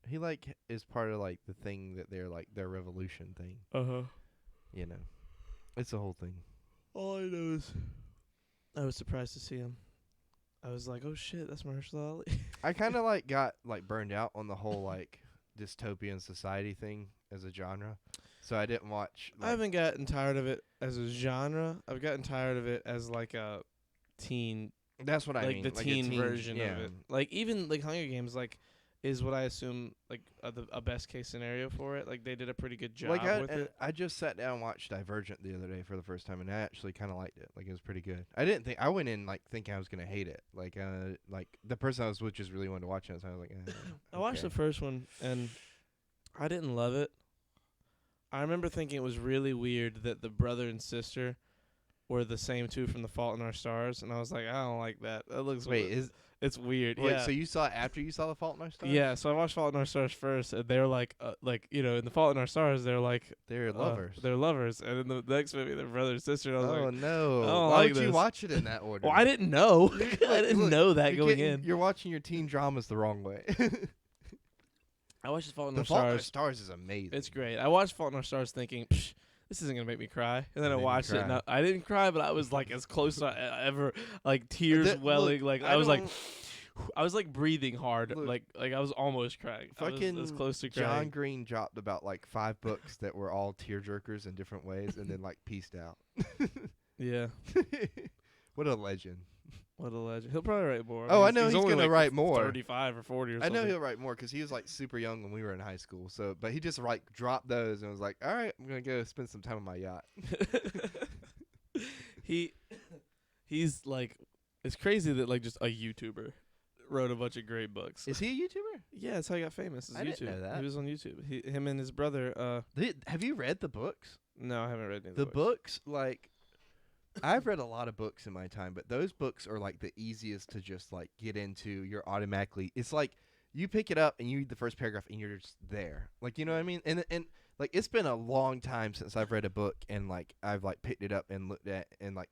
He like is part of like the thing that they're like their revolution thing. You know, it's a whole thing. All I know is I was surprised to see him. I was like, oh shit, that's Mahershala Ali. I kind of like got like burned out on the whole like dystopian society thing as a genre, so I didn't watch. I haven't gotten tired of it as a genre. I've gotten tired of it as like a teen, That's what I like mean. the like teen version yeah. of it. Like even like Hunger Games, like is what I assume like a best case scenario for it. Like they did a pretty good job with it. I just sat down and watched Divergent the other day for the first time, and I actually kind of liked it. Like it was pretty good. I went in like thinking I was gonna hate it. Like the person I was with just really wanted to watch it, so I was like, I watched the first one and I didn't love it. I remember thinking it was really weird that the brother and sister were the same two from The Fault in Our Stars, and I was like, I don't like that. That looks it's weird. Wait, yeah. so you saw it after you saw The Fault in Our Stars? Yeah, so I watched Fault in Our Stars first, and they're like you know, in The Fault in Our Stars, they're like They're lovers. They're lovers, and in the next movie, they're brother and sister. And I was Oh like, no! I don't Why like would you this. watch it in that order? well, I didn't know. I didn't know that you're going getting- in. You're watching your teen dramas the wrong way. I watched The Fault in The Our Fault in Our Stars. Stars is amazing. It's great. I watched Fault in Our Stars thinking, Psh, this isn't gonna make me cry, and then I Made me watched it. And cry. I didn't cry, but I was like as close to ever, like tears Look, welling. Like I was like, don't- I was like breathing hard. Look. like I was almost crying. I Fucking was as close to John crying. Green dropped about like 5 books that were all tearjerkers in different ways, and then like pieced out. Yeah. What a legend! What a legend. He'll probably write more. Oh, I know he's only gonna like write more. 35 or 40 or I something. know he'll write more because he was like super young when we were in high school. So, but he just like dropped those and was like, "All right, I'm gonna go spend some time on my yacht." He's like, it's crazy that like just a YouTuber wrote a bunch of great books. Is he a YouTuber? Yeah, that's how he got famous. Is I YouTube. didn't know that. He was on YouTube. Him and his brother. Have you read the books? No, I haven't read any of The books. books, like, I've read a lot of books in my time, but those books are like the easiest to just like get into. You're automatically. It's like you pick it up and you read the first paragraph and you're just there. Like, you know what I mean? And like it's been a long time since I've read a book and like I've like picked it up and looked at and like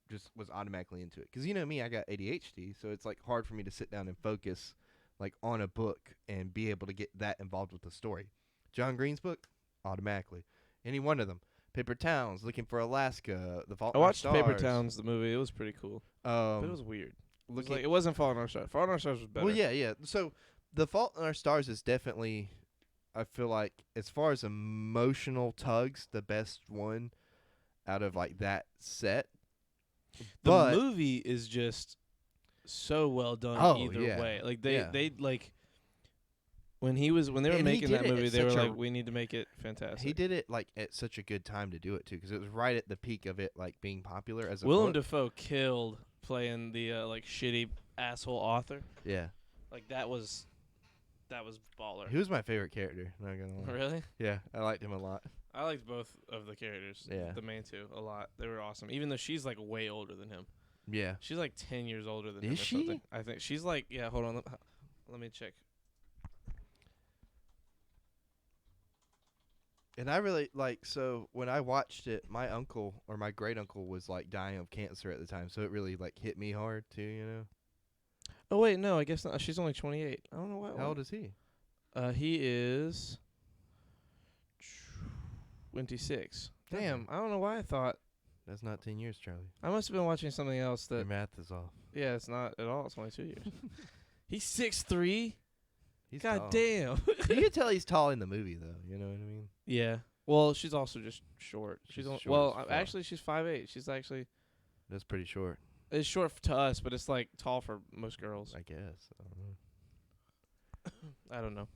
just was automatically into it. 'Cause you know me, I got ADHD, so it's like hard for me to sit down and focus like on a book and be able to get that involved with the story. John Green's book, automatically. Any one of them. Paper Towns, Looking for Alaska, The Fault I in Our watched Paper Stars. Towns, the movie. It was pretty cool, but it was weird. It was looking, like, it wasn't Fault in Our Stars. Fault in Our Stars was better. well, yeah. So, The Fault in Our Stars is definitely, I feel like, as far as emotional tugs, the best one out of like that set. The But movie is just so well done Oh, either yeah. way. Like they Yeah. like when they were And he making that did it movie, at they were such a- like, we need to make it fantastic. he did it like at such a good time to do it too, because it was right at the peak of it like being popular as a Willem book. Dafoe killed playing the like shitty asshole author. Yeah, Like that was baller. he was my favorite character. Not gonna lie. Really? Yeah, I liked him a lot. I liked both of the characters. Yeah. The main two a lot. They were awesome. Even though she's like way older than him. Yeah, She's like 10 years older than him. Is or she? something. I think she's like, yeah, hold on. Let me check. and I really like. So when I watched it, my uncle or my great uncle was like dying of cancer at the time, so it really like hit me hard too. You know, Oh wait, no, I guess not. She's only 28. I don't know why. how old is he? He is 26. Damn, I don't know why I thought. That's not 10 years, Charlie. I must have been watching something else Your that. math is off. Yeah, it's not at all. It's only 2 years. He's 6'3". He's God tall. damn. You can tell he's tall in the movie, though. You know what I mean? Yeah. Well, she's also just short. She's Short short as fuck. actually, she's 5'8". She's actually That's pretty short, it's short to us, but it's like tall for most girls. I guess. I don't know. I don't know.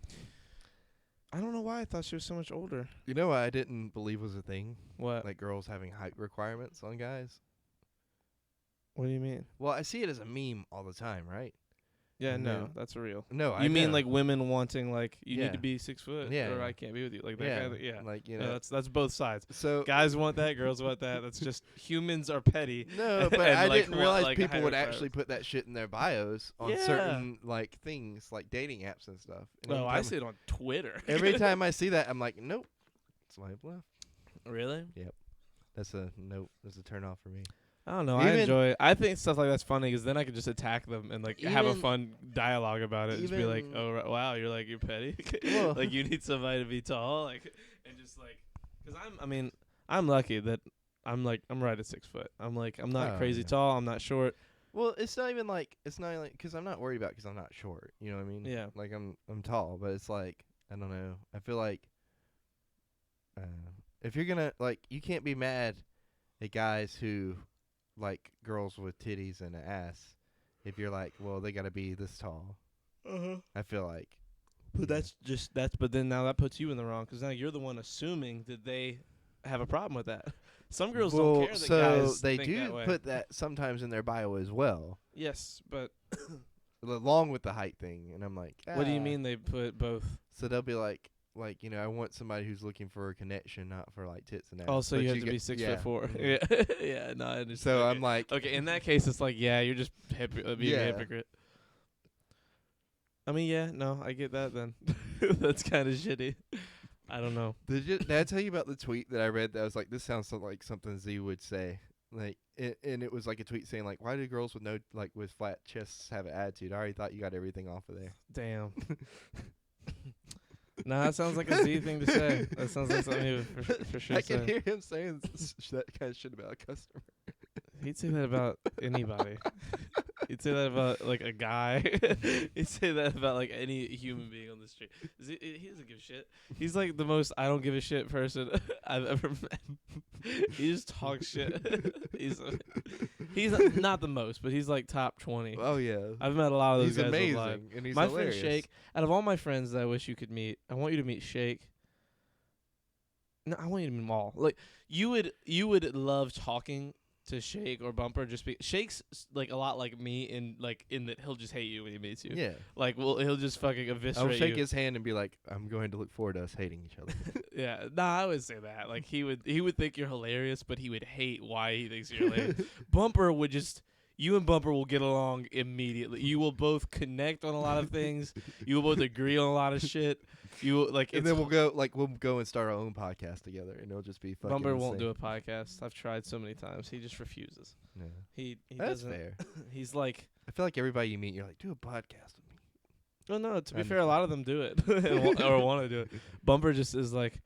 I don't know why I thought she was so much older. You know what I didn't believe was a thing? What? Like girls having height requirements on guys. What do you mean? Well, I see it as a meme all the time, right? Yeah, And no, then- that's real. No, I You mean know. like women wanting like you Yeah. need to be 6 foot Yeah. or I can't be with you like that kind of, yeah. Like, you Yeah, know. that's both sides. So Guys want that, girls want that. That's just humans are petty. no, but and, I like, didn't want, realize like, people height would requirements. actually put that shit in their bios on Yeah. certain like things, like dating apps and stuff. And Oh, I anytime- see it on Twitter. Every time I see that, I'm like, nope. Swipe left. Really? That's a nope. That's a turn off for me. I don't know. I Even- enjoy it. I think stuff like that's funny because then I can just attack them and like have a Even- fun dialogue about it. Just be like, even- oh wow, you're petty. Well- Like you need somebody to be tall, like, and just like, because I'm lucky that I'm right at 6 foot. I'm not Oh, crazy yeah. tall. I'm not short. Well, it's not even like because I'm not worried about because I'm not short. You know what I mean? Yeah. Like I'm tall, but it's like I don't know. I feel like if you're gonna you can't be mad at guys who like girls with titties and an ass if you're like, well, they gotta be this tall. I feel like. But but then now that puts you in the wrong because now you're the one assuming that they have a problem with that. Some girls don't care that guys they think do that way. put that sometimes in their bio as well, Yes, but along with the height thing. And I'm like, what do you "Ah." mean they put both? So they'll be like I want somebody who's looking for a connection, not for like tits and ass. Also, But you have to be get- 6'4". yeah. Yeah, yeah. No, I understand. So Okay. I'm like, okay. In that case, it's like, yeah, you're just being a Yeah. hypocrite. I mean, yeah, no, I get that. Then that's kind of shitty. I don't know. did I tell you about the tweet that I read that was like, this sounds like something Z would say? Like, and it was like a tweet saying like, why do girls with flat chests have an attitude? I already thought you got everything off of there. Damn. Nah, that sounds like a Z thing to say. That sounds like something he would for sure I can say. hear him saying that kind of shit about a customer. He'd say that about anybody. He'd say that about like a guy. He'd say that about like any human being on the street. He doesn't give a shit. He's like the most I don't give a shit person I've ever met. He just talks shit. He's not the most, but he's like top 20. Oh yeah, I've met a lot of those he's guys amazing online. and he's My hilarious. friend Shake, out of all my friends that I wish you could meet, I want you to meet Shake. No, I want you to meet them all. Like you would love talking to Shake or Bumper. Just be Shake's like a lot like me in that he'll just hate you when he meets you. Yeah, Like he'll just fucking I'll eviscerate shake you. his hand and be like, I'm going to look forward to us hating each other. Yeah, nah, I would say that. Like he would think you're hilarious, but he would hate why he thinks you're hilarious. Bumper would just. You and Bumper will get along immediately. You will both connect on a lot of things. You will both agree on a lot of shit. You will, like, And it's then we'll go and start our own podcast together, and it'll just be fucking Bumper won't do insane. a podcast. I've tried so many times. He just refuses. Yeah. He That's doesn't. fair. He's like, I feel like everybody you meet, you're like, do a podcast with me. well, no. To be I fair, a lot of them do it or want to do it. Bumper just is like,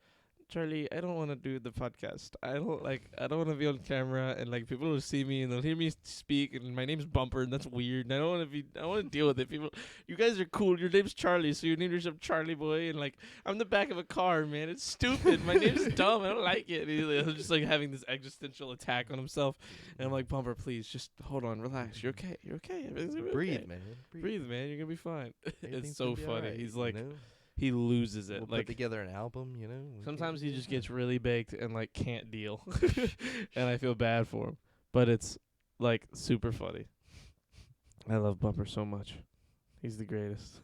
Charlie, I don't want to do the podcast. I don't want to be on camera and like people will see me and they'll hear me speak and my name's Bumper and that's weird and I don't want to deal with it. People, you guys are cool. Your name's Charlie, so you name yourself Charlie Boy and like I'm the back of a car, man. It's stupid. My name's dumb. I don't like it. And he's just like having this existential attack on himself, and I'm like, Bumper, please, just hold on, relax. You're okay. You're okay. Everything's gonna be Breathe, okay. man. Breathe, man. You're gonna be fine. Everything's It's so gonna be funny. alright, He's you like, know? he loses it. We'll like put together an album, you know. we sometimes can- he just gets really baked and like can't deal, and I feel bad for him. But it's like super funny. I love Bumper so much. He's the greatest.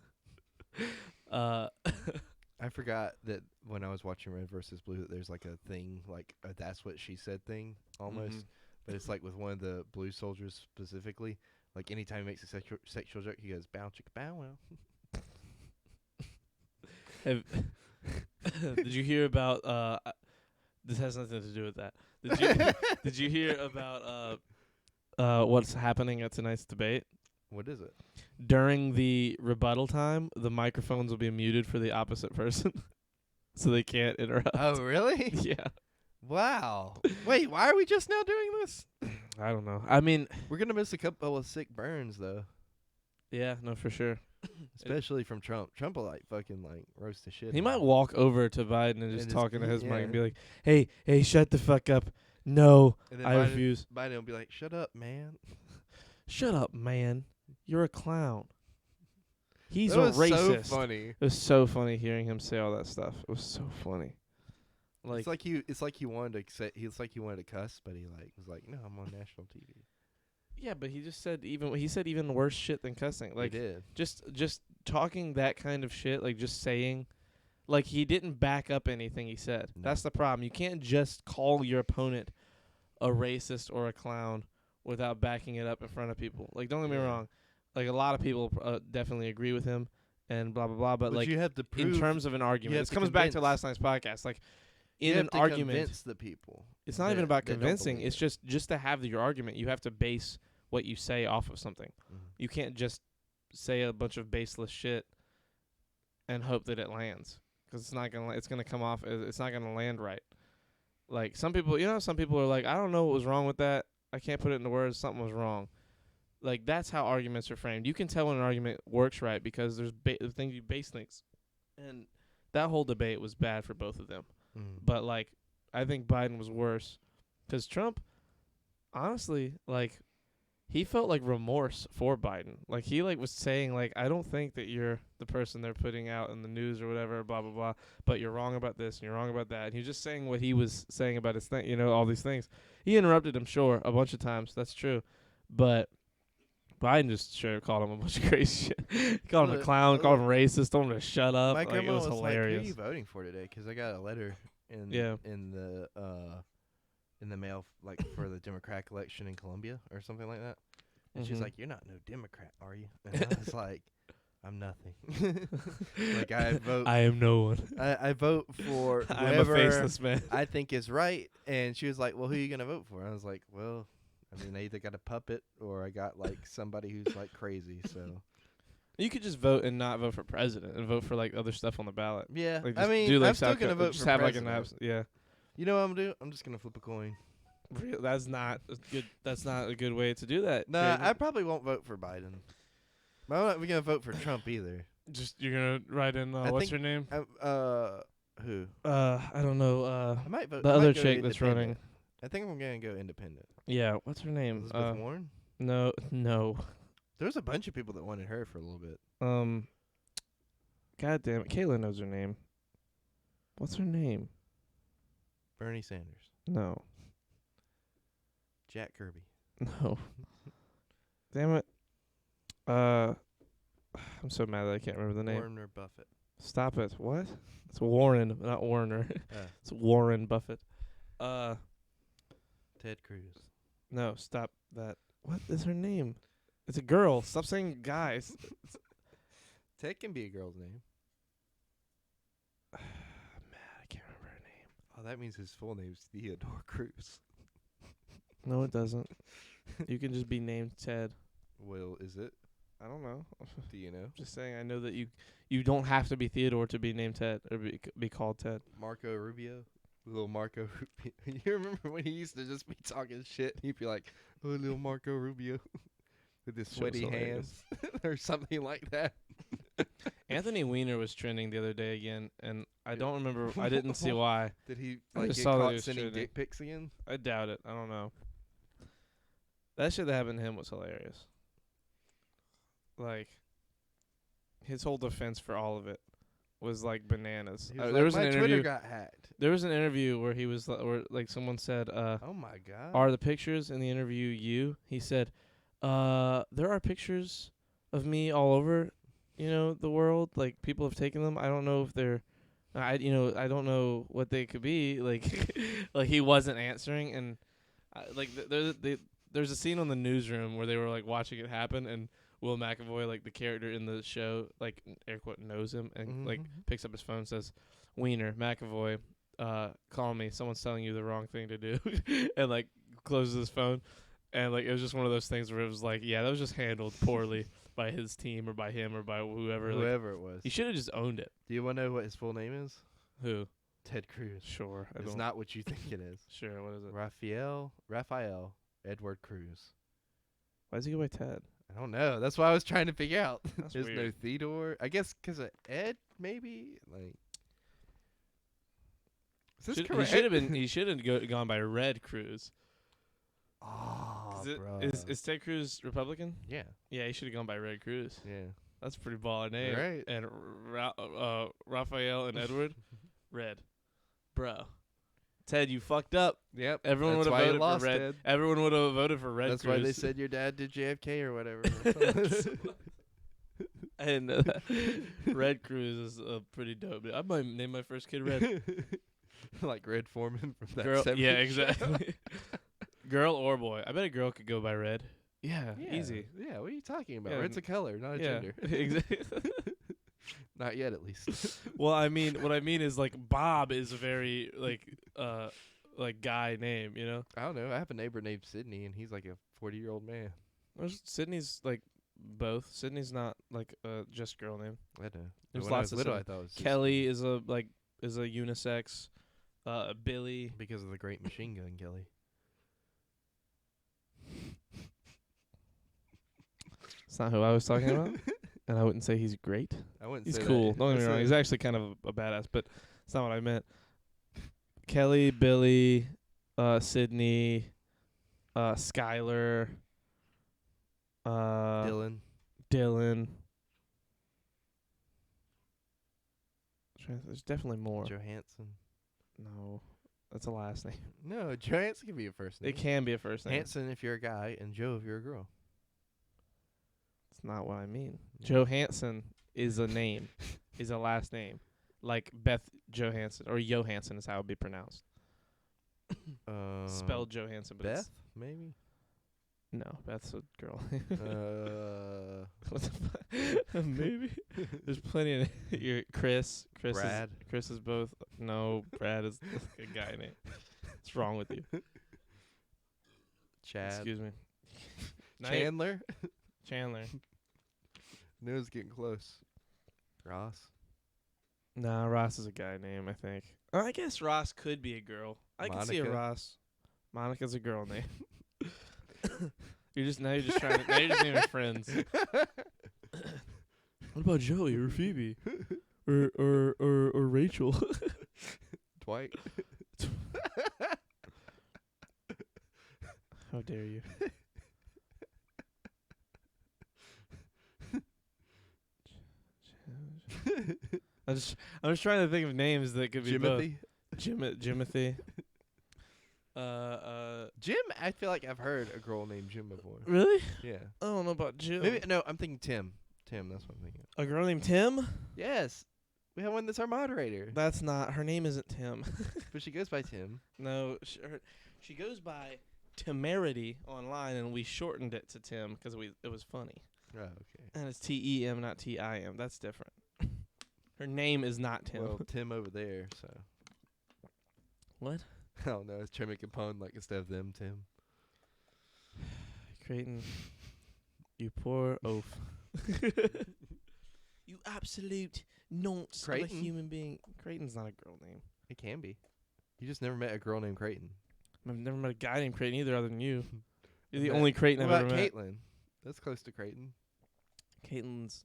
I forgot that when I was watching Red versus Blue, that there's like a thing, like a "that's what she said" thing almost, Mhm. but it's like with one of the Blue soldiers specifically. Like anytime he makes a sexual joke, he goes "bow chicka bow wow." Have, did you hear about? This has nothing to do with that. Did you did you hear about what's happening at tonight's debate? What is it? During the rebuttal time, the microphones will be muted for the opposite person, so they can't interrupt. Oh, really? Yeah. Wow. Wait, why are we just now doing this? I don't know. I mean, We're gonna miss a couple of sick burns though, yeah, no, for sure. especially from Trump. Trump will like fucking like roast the shit. He out might of him. walk over to Biden and just And just- talking to his mic yeah. and be like, "Hey, shut the fuck up! No, And then I Biden, refuse. Biden will be like, "Shut up, man." Shut up, man! You're a clown. He's That a was racist." so funny. It was so funny hearing him say all that stuff. It was so funny. It's like he wanted to say he wanted to cuss, but he like was like, "No, I'm on national TV." yeah, but he said even worse shit than cussing. Like he did. just talking that kind of shit, like just saying, like he didn't back up anything he said. No. That's the problem. You can't just call your opponent a racist or a clown without backing it up in front of people. Like, don't get me Yeah. wrong. Like, a lot of people definitely agree with him and blah, blah, blah. But like, you have to prove in terms of an argument, have this to comes back to convince. last night's podcast. Like, in you an have to argument. convince the people. It's not even that- about that don't convincing. believe It's it. just to have your argument, you have to base what you say off of something. Mhm. You can't just say a bunch of baseless shit and hope that it lands, because it's not gonna. It's gonna come off. It's not gonna land right. Like some people, some people are like, I don't know what was wrong with that. I can't put it into words. Something was wrong. Like that's how arguments are framed. You can tell when an argument works right because there's things you base things, and that whole debate was bad for both of them. Mhm. But like, I think Biden was worse, because Trump, honestly, like, he felt like remorse for Biden. Like he was saying like, I don't think that you're the person they're putting out in the news or whatever, blah blah blah. But you're wrong about this and you're wrong about that. And he was just saying what he was saying about his thing, all these things. He interrupted him, sure, a bunch of times. That's true, but Biden just sure called him a bunch of crazy shit. Called him a clown, called him racist, told him to shut up. My Like, grandma it was was hilarious. like, "Who are you voting for today?" Because I got a letter in Yeah. in the mail, like for the Democratic election in Colombia or something like that. And she's Mhm. like, "You're not no Democrat, are you?" And I was like, "I'm nothing." Like I vote. I am no one. I vote for I am a whoever faceless man. I think is right. And she was like, "Well, who are you gonna vote for?" I was like, "Well, I mean, I either got a puppet or I got like somebody who's like crazy." So You could just vote and not vote for president and vote for like other stuff on the ballot. yeah, Like, I just mean, do, like, I'm still South gonna Co- vote just for have president. like an abs- yeah. You know what I'm gonna do? I'm just gonna flip a coin. That's not a good. That's not a good way to do that. Nah, Jaden. I probably won't vote for Biden. But I'm not gonna vote for Trump either. Just you're gonna write in. I What's think- her name? Who? I don't know. I might vote. The I might other go chick that's running. independent. I think I'm gonna go independent. Yeah, what's her name? Elizabeth Warren. No. There was a bunch of people that wanted her for a little bit. God damn it, Kayla knows her name. What's her name? Bernie Sanders, No. Jack Kirby. No. Damn it. I'm so mad that I can't remember the name. Warren or Buffett. Stop it. What? It's Warren, not Warner. It's Warren Buffett. Ted Cruz. No, stop that. What is her name? It's a girl. Stop saying guys. Ted can be a girl's name. Man, I can't remember her name. Oh, that means his full name's Theodore Cruz. No, it doesn't. You can just be named Ted. Well, is it? I don't know. Do you know? Just saying. I know that you don't have to be Theodore to be named Ted or be called Ted. Marco Rubio? Little Marco Rubio. You remember when he used to just be talking shit? He'd be like, "Oh, little Marco Rubio," with his Shit was sweaty hands or something like that. Anthony Weiner was trending the other day again, and I don't remember. I didn't see why. Did he I like just get saw that he caught was sending trending. dick pics again? I doubt it. I don't know. That shit that happened to him was hilarious. Like, his whole defense for all of it was like bananas. He was There like, was an "My interview. Twitter got hacked." There was an interview where he was, where like someone said, Oh my god. "Are the pictures in the interview you?" He said, "There are pictures of me all over, the world. Like people have taken them. I don't know if they're, I don't know what they could be." Like, like he wasn't answering, and there's a scene on The Newsroom where they were like watching it happen, and Will McAvoy, like the character in the show, like air quote knows him, and like picks up his phone, and says, "Wiener, McAvoy, call me. Someone's telling you the wrong thing to do," and like closes his phone, and like it was just one of those things where it was like, yeah, that was just handled poorly by his team or by him or by whoever. Like, Whoever it was. he should have just owned it. Do you want to know what his full name is? Who? Ted Cruz. Sure. I It's don't. not what you think it is. Sure. What is it? Raphael Edward Cruz. Why does he go by Ted? I don't know. That's what I was trying to figure out. That's There's no weird. Theodore. I guess 'cause of Ed, maybe. Like, is this He correct? should have been. He should have gone by Red Cruz. Oh, bro. Is Ted Cruz Republican? Yeah, Yeah, he should have gone by Red Cruz. yeah. That's a pretty baller name. Right. And Raphael and Edward, Red. Bro. Ted, you fucked up. Yep. Everyone would That's have why he voted lost, for Red. Ted. Everyone would have voted for Red That's Cruz. why they said your dad did JFK or whatever. And Red Cruz is a pretty dope. I might name my first kid Red. Like Red Foreman from that Girl, 70s yeah, show. exactly. Girl or boy. I bet a girl could go by Red. Yeah, Yeah, easy. Yeah, what are you talking about? Yeah, Red's a color, not a Yeah, gender. exactly. Not yet, at least. Well, I mean, what I mean is like Bob is a very like guy name, you know. I don't know. I have a neighbor named Sydney, and he's like a 40-year-old man. Sydney's like both. Sydney's not like just girl name. I know. There's When lots I was of little, I Sydney. thought it was Kelly is a unisex. Billy. because of the Great Machine Gun Kelly. It's not who I was talking about, and I wouldn't say he's great. I wouldn't He's say cool. that. Don't get me That's wrong. a- He's actually kind of a badass, but it's not what I meant. Kelly, Billy, Sydney, Skylar, Dylan. Dylan. There's definitely more. Johansson. No, that's a last name. No, Johansson can be a first name. It can be a first name. Hanson if you're a guy, and Joe if you're a girl. It's not what I mean. Yeah. Johansson is a name, is a last name, like Beth Johansson or Johansson is how it would be pronounced. Spelled Johansson, but Beth, it's, maybe. no, Beth's a girl. uh, What the fuck? Maybe. There's plenty of Chris. Brad. Chris is both. No, Brad is a guy name. What's wrong with you? Chad. Excuse me. Now you- Chandler. Chandler. Knew it was getting close. Ross. Nah, Ross is a guy name, I think. I guess Ross could be a girl. I can see a Monica. Ross. Monica's a girl name. You're just trying to now you're just naming friends. What about Joey or Phoebe? or Rachel? Dwight. How dare you? I'm just trying to think of names that could be Jimothy. both. Jimothy. Jim, I feel like I've heard a girl named Jim before. Really? Yeah. I don't know about Jim. Maybe no, I'm thinking Tim. Tim, that's what I'm thinking. A girl named Tim? Yes. We have one that's our moderator. That's not. Her name isn't Tim. But she goes by Tim. No, she goes by Temerity online, and we shortened it to Tim because it was funny. Oh, okay. And it's TEM, not TIM. That's different. Her name is not Tim. Well, Tim over there, so. What? I don't know. I was trying to make a pun, like, instead of them, Tim. Creighton, you poor oaf. You absolute nonce of a Creighton? human being. Creighton's not a girl name. It can be. You just never met a girl named Creighton. I've never met a guy named Creighton either other than you. You're the Met- only Creighton What I've about ever met. Caitlin? That's close to Creighton. Caitlin's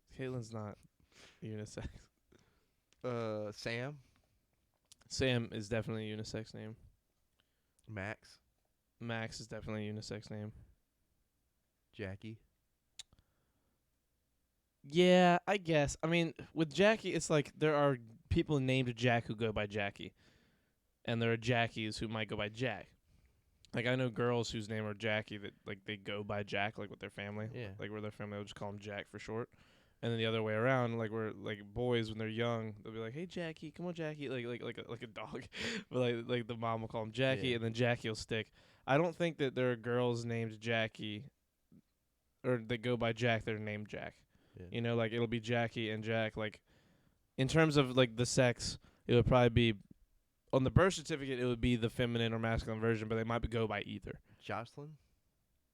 not unisex. Sam? Sam is definitely a unisex name. Max? Max is definitely a unisex name. Jackie? Yeah, I guess. I mean, with Jackie, it's like there are people named Jack who go by Jackie. And there are Jackies who might go by Jack. Like, I know girls whose name are Jackie that, like, they go by Jack, like, with their family. Yeah. Like, where their family will just call them Jack for short. And then the other way around, like, where, like, boys, when they're young, they'll be like, hey, Jackie, come on, Jackie. Like a dog. But, like, the mom will call him Jackie, Yeah. and then Jackie will stick. I don't think that there are girls named Jackie, or that go by Jack that are named Jack. Yeah. You know, like, it'll be Jackie and Jack. Like, in terms of, like, the sex, it would probably be, on the birth certificate, it would be the feminine or masculine version, but they might go by either. Jocelyn?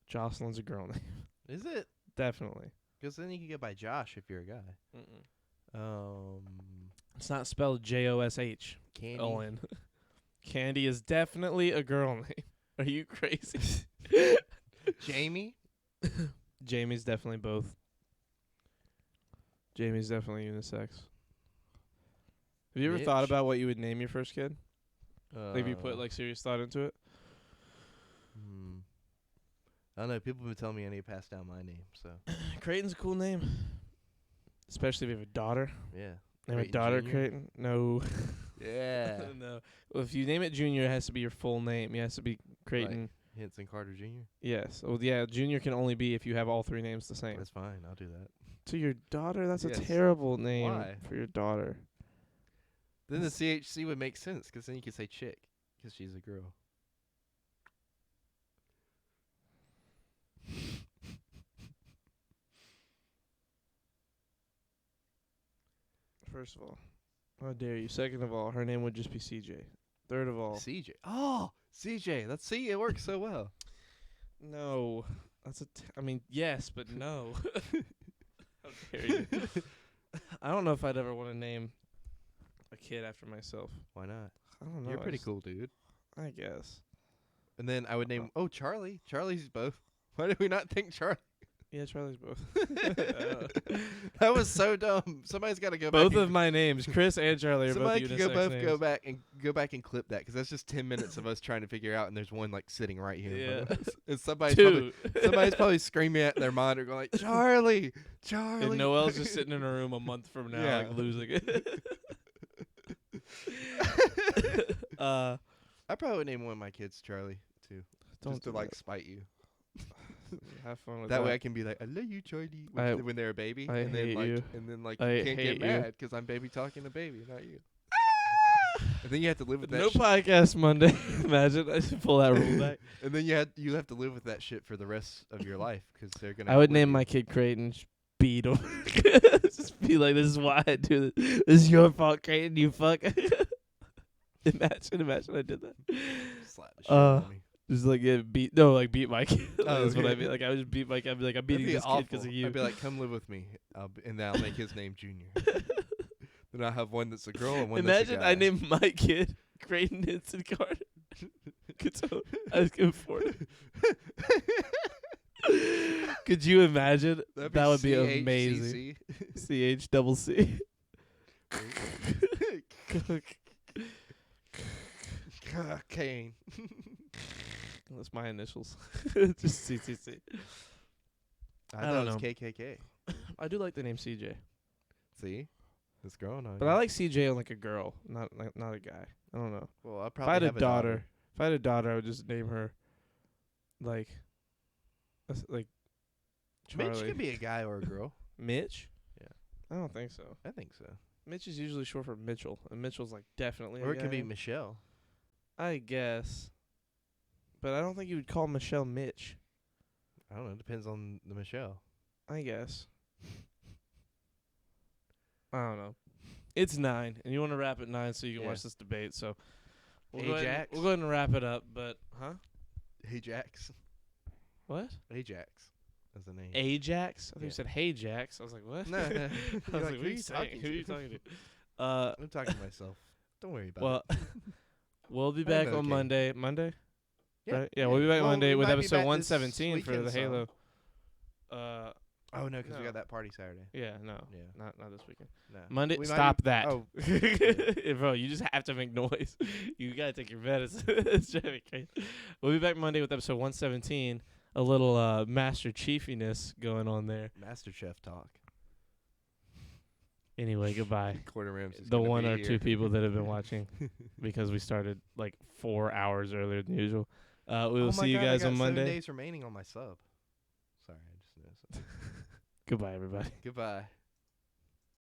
Jocelyn's a girl name. Is it? Definitely. Because then you can get by Josh if you're a guy. It's not spelled Josh. Candy? Owen. Candy is definitely a girl name. Are you crazy? Jamie? Jamie's definitely both. Jamie's definitely unisex. Have you ever thought Mitch? about what you would name your first kid? Like, if you put, like, serious thought into it? I don't know. People have been telling me I need to pass down my name, so. Creighton's a cool name. Especially if you have a daughter. Yeah. Name a Creighton daughter Jr.? Creighton? No. Yeah. No. Well, if you name it Junior, it has to be your full name. It has to be Creighton. Henson Carter Jr.? Yes. Well, yeah, Junior can only be if you have all three names the same. That's fine. I'll do that. To your daughter? That's Yes. a terrible name Why? for your daughter. Then the CHC would make sense, 'cause then you could say chick, 'cause she's a girl. First of all, how dare you? Second of all, her name would just be CJ. Third of all, CJ. Oh, CJ. Let's see. It works so well. no. That's I mean, yes, but no. How dare you? I don't know if I'd ever want to name a kid after myself. Why not? I don't know. You're I pretty just- cool, dude. I guess. And then I would name. Oh, Charlie. Charlie's both. Why did we not think Charlie? Yeah, Charlie's both. That was so dumb. Somebody's got to go back. Both and- of my names, Chris and Charlie, are both Somebody could unisex names. go back and clip that because that's just 10 minutes of us trying to figure out, and there's one like sitting right here. in front of us. And somebody's probably screaming at their monitor, going like, "Charlie, Charlie!" And Noel's just sitting in a room a month from now, Yeah. like losing it. I probably would name one of my kids Charlie too, Don't just to do like that. spite you. Have fun with That way I can be like, "I love you, Charlie," when they're a baby, I and then hate like, you. and then like I you can't hate get you. mad because I'm baby talking to baby, not you. And then you have to live with that. No shit. podcast Monday. Imagine I should pull that rule back. And then you have to live with that shit for the rest of your life because they're gonna. I would outlive name you. my kid Creighton. Just beat him. Just be like, this is why I do this. This is your fault, Creighton. You fuck. Imagine I did that. Slap the shit out Uh, of me. Just like beat my kid. That's what I mean. Like I would just beat my kid. I'd be like, I'm beating That'd be this kid because of awful. you. I'd be like, "Come live with me," and then I'll make his name Junior. Then I'll have one that's a girl and one Imagine that's a guy. I named my kid Creighton Hinson Carter. So I was going for it. Could you imagine? That'd That would be CHCC. amazing. CHCC. Kane. That's my initials. Just CCC. I I thought don't it was know. KKK. I do like the name CJ, See, it's growing on. but you. I like CJ on like a girl, not a guy. I don't know. Well, I If probably I had a have daughter, I would just name her like Charlie. Mitch could be a guy or a girl. Mitch? Yeah. I don't think so. I think so. Mitch is usually short for Mitchell, and Mitchell's like definitely Or a it could be guy. Michelle. I guess. But I don't think you would call Michelle Mitch. I don't know. It depends on the Michelle. I guess. I don't know. It's 9, and you want to wrap at 9 so you can Yeah. watch this debate. So we'll Ajax? go ahead and wrap it up. But Ajax. what? Ajax. That's the name. Ajax? I think Yeah. you said Hey Jax. I was like, what? No, I no. was You're like, like, who are you saying? Who are you talking to? I'm talking to myself. Don't worry about Well, it. we'll be I'm back on okay. Monday. Monday? Yeah, Right? Yeah, we'll be back Well, Monday we with might be episode back this 117 for the weekend, so- Halo. Oh no, because we No. got that party Saturday. Yeah, no. Yeah. Not this weekend. No. Monday, We might stop be- that. Oh, Bro, you just have to make noise. You gotta take your medicine. It's driving me crazy. We'll be back Monday with episode 117. A little Master Chiefiness going on there. Master Chef talk. Anyway, goodbye. Gordon Ramsay's The gonna one be or here. two people that have been watching because we started like 4 hours earlier than usual. We Oh will my see you God, I guys got on 7 Monday. days remaining on my sub. Sorry, I just noticed. Goodbye, everybody. Goodbye.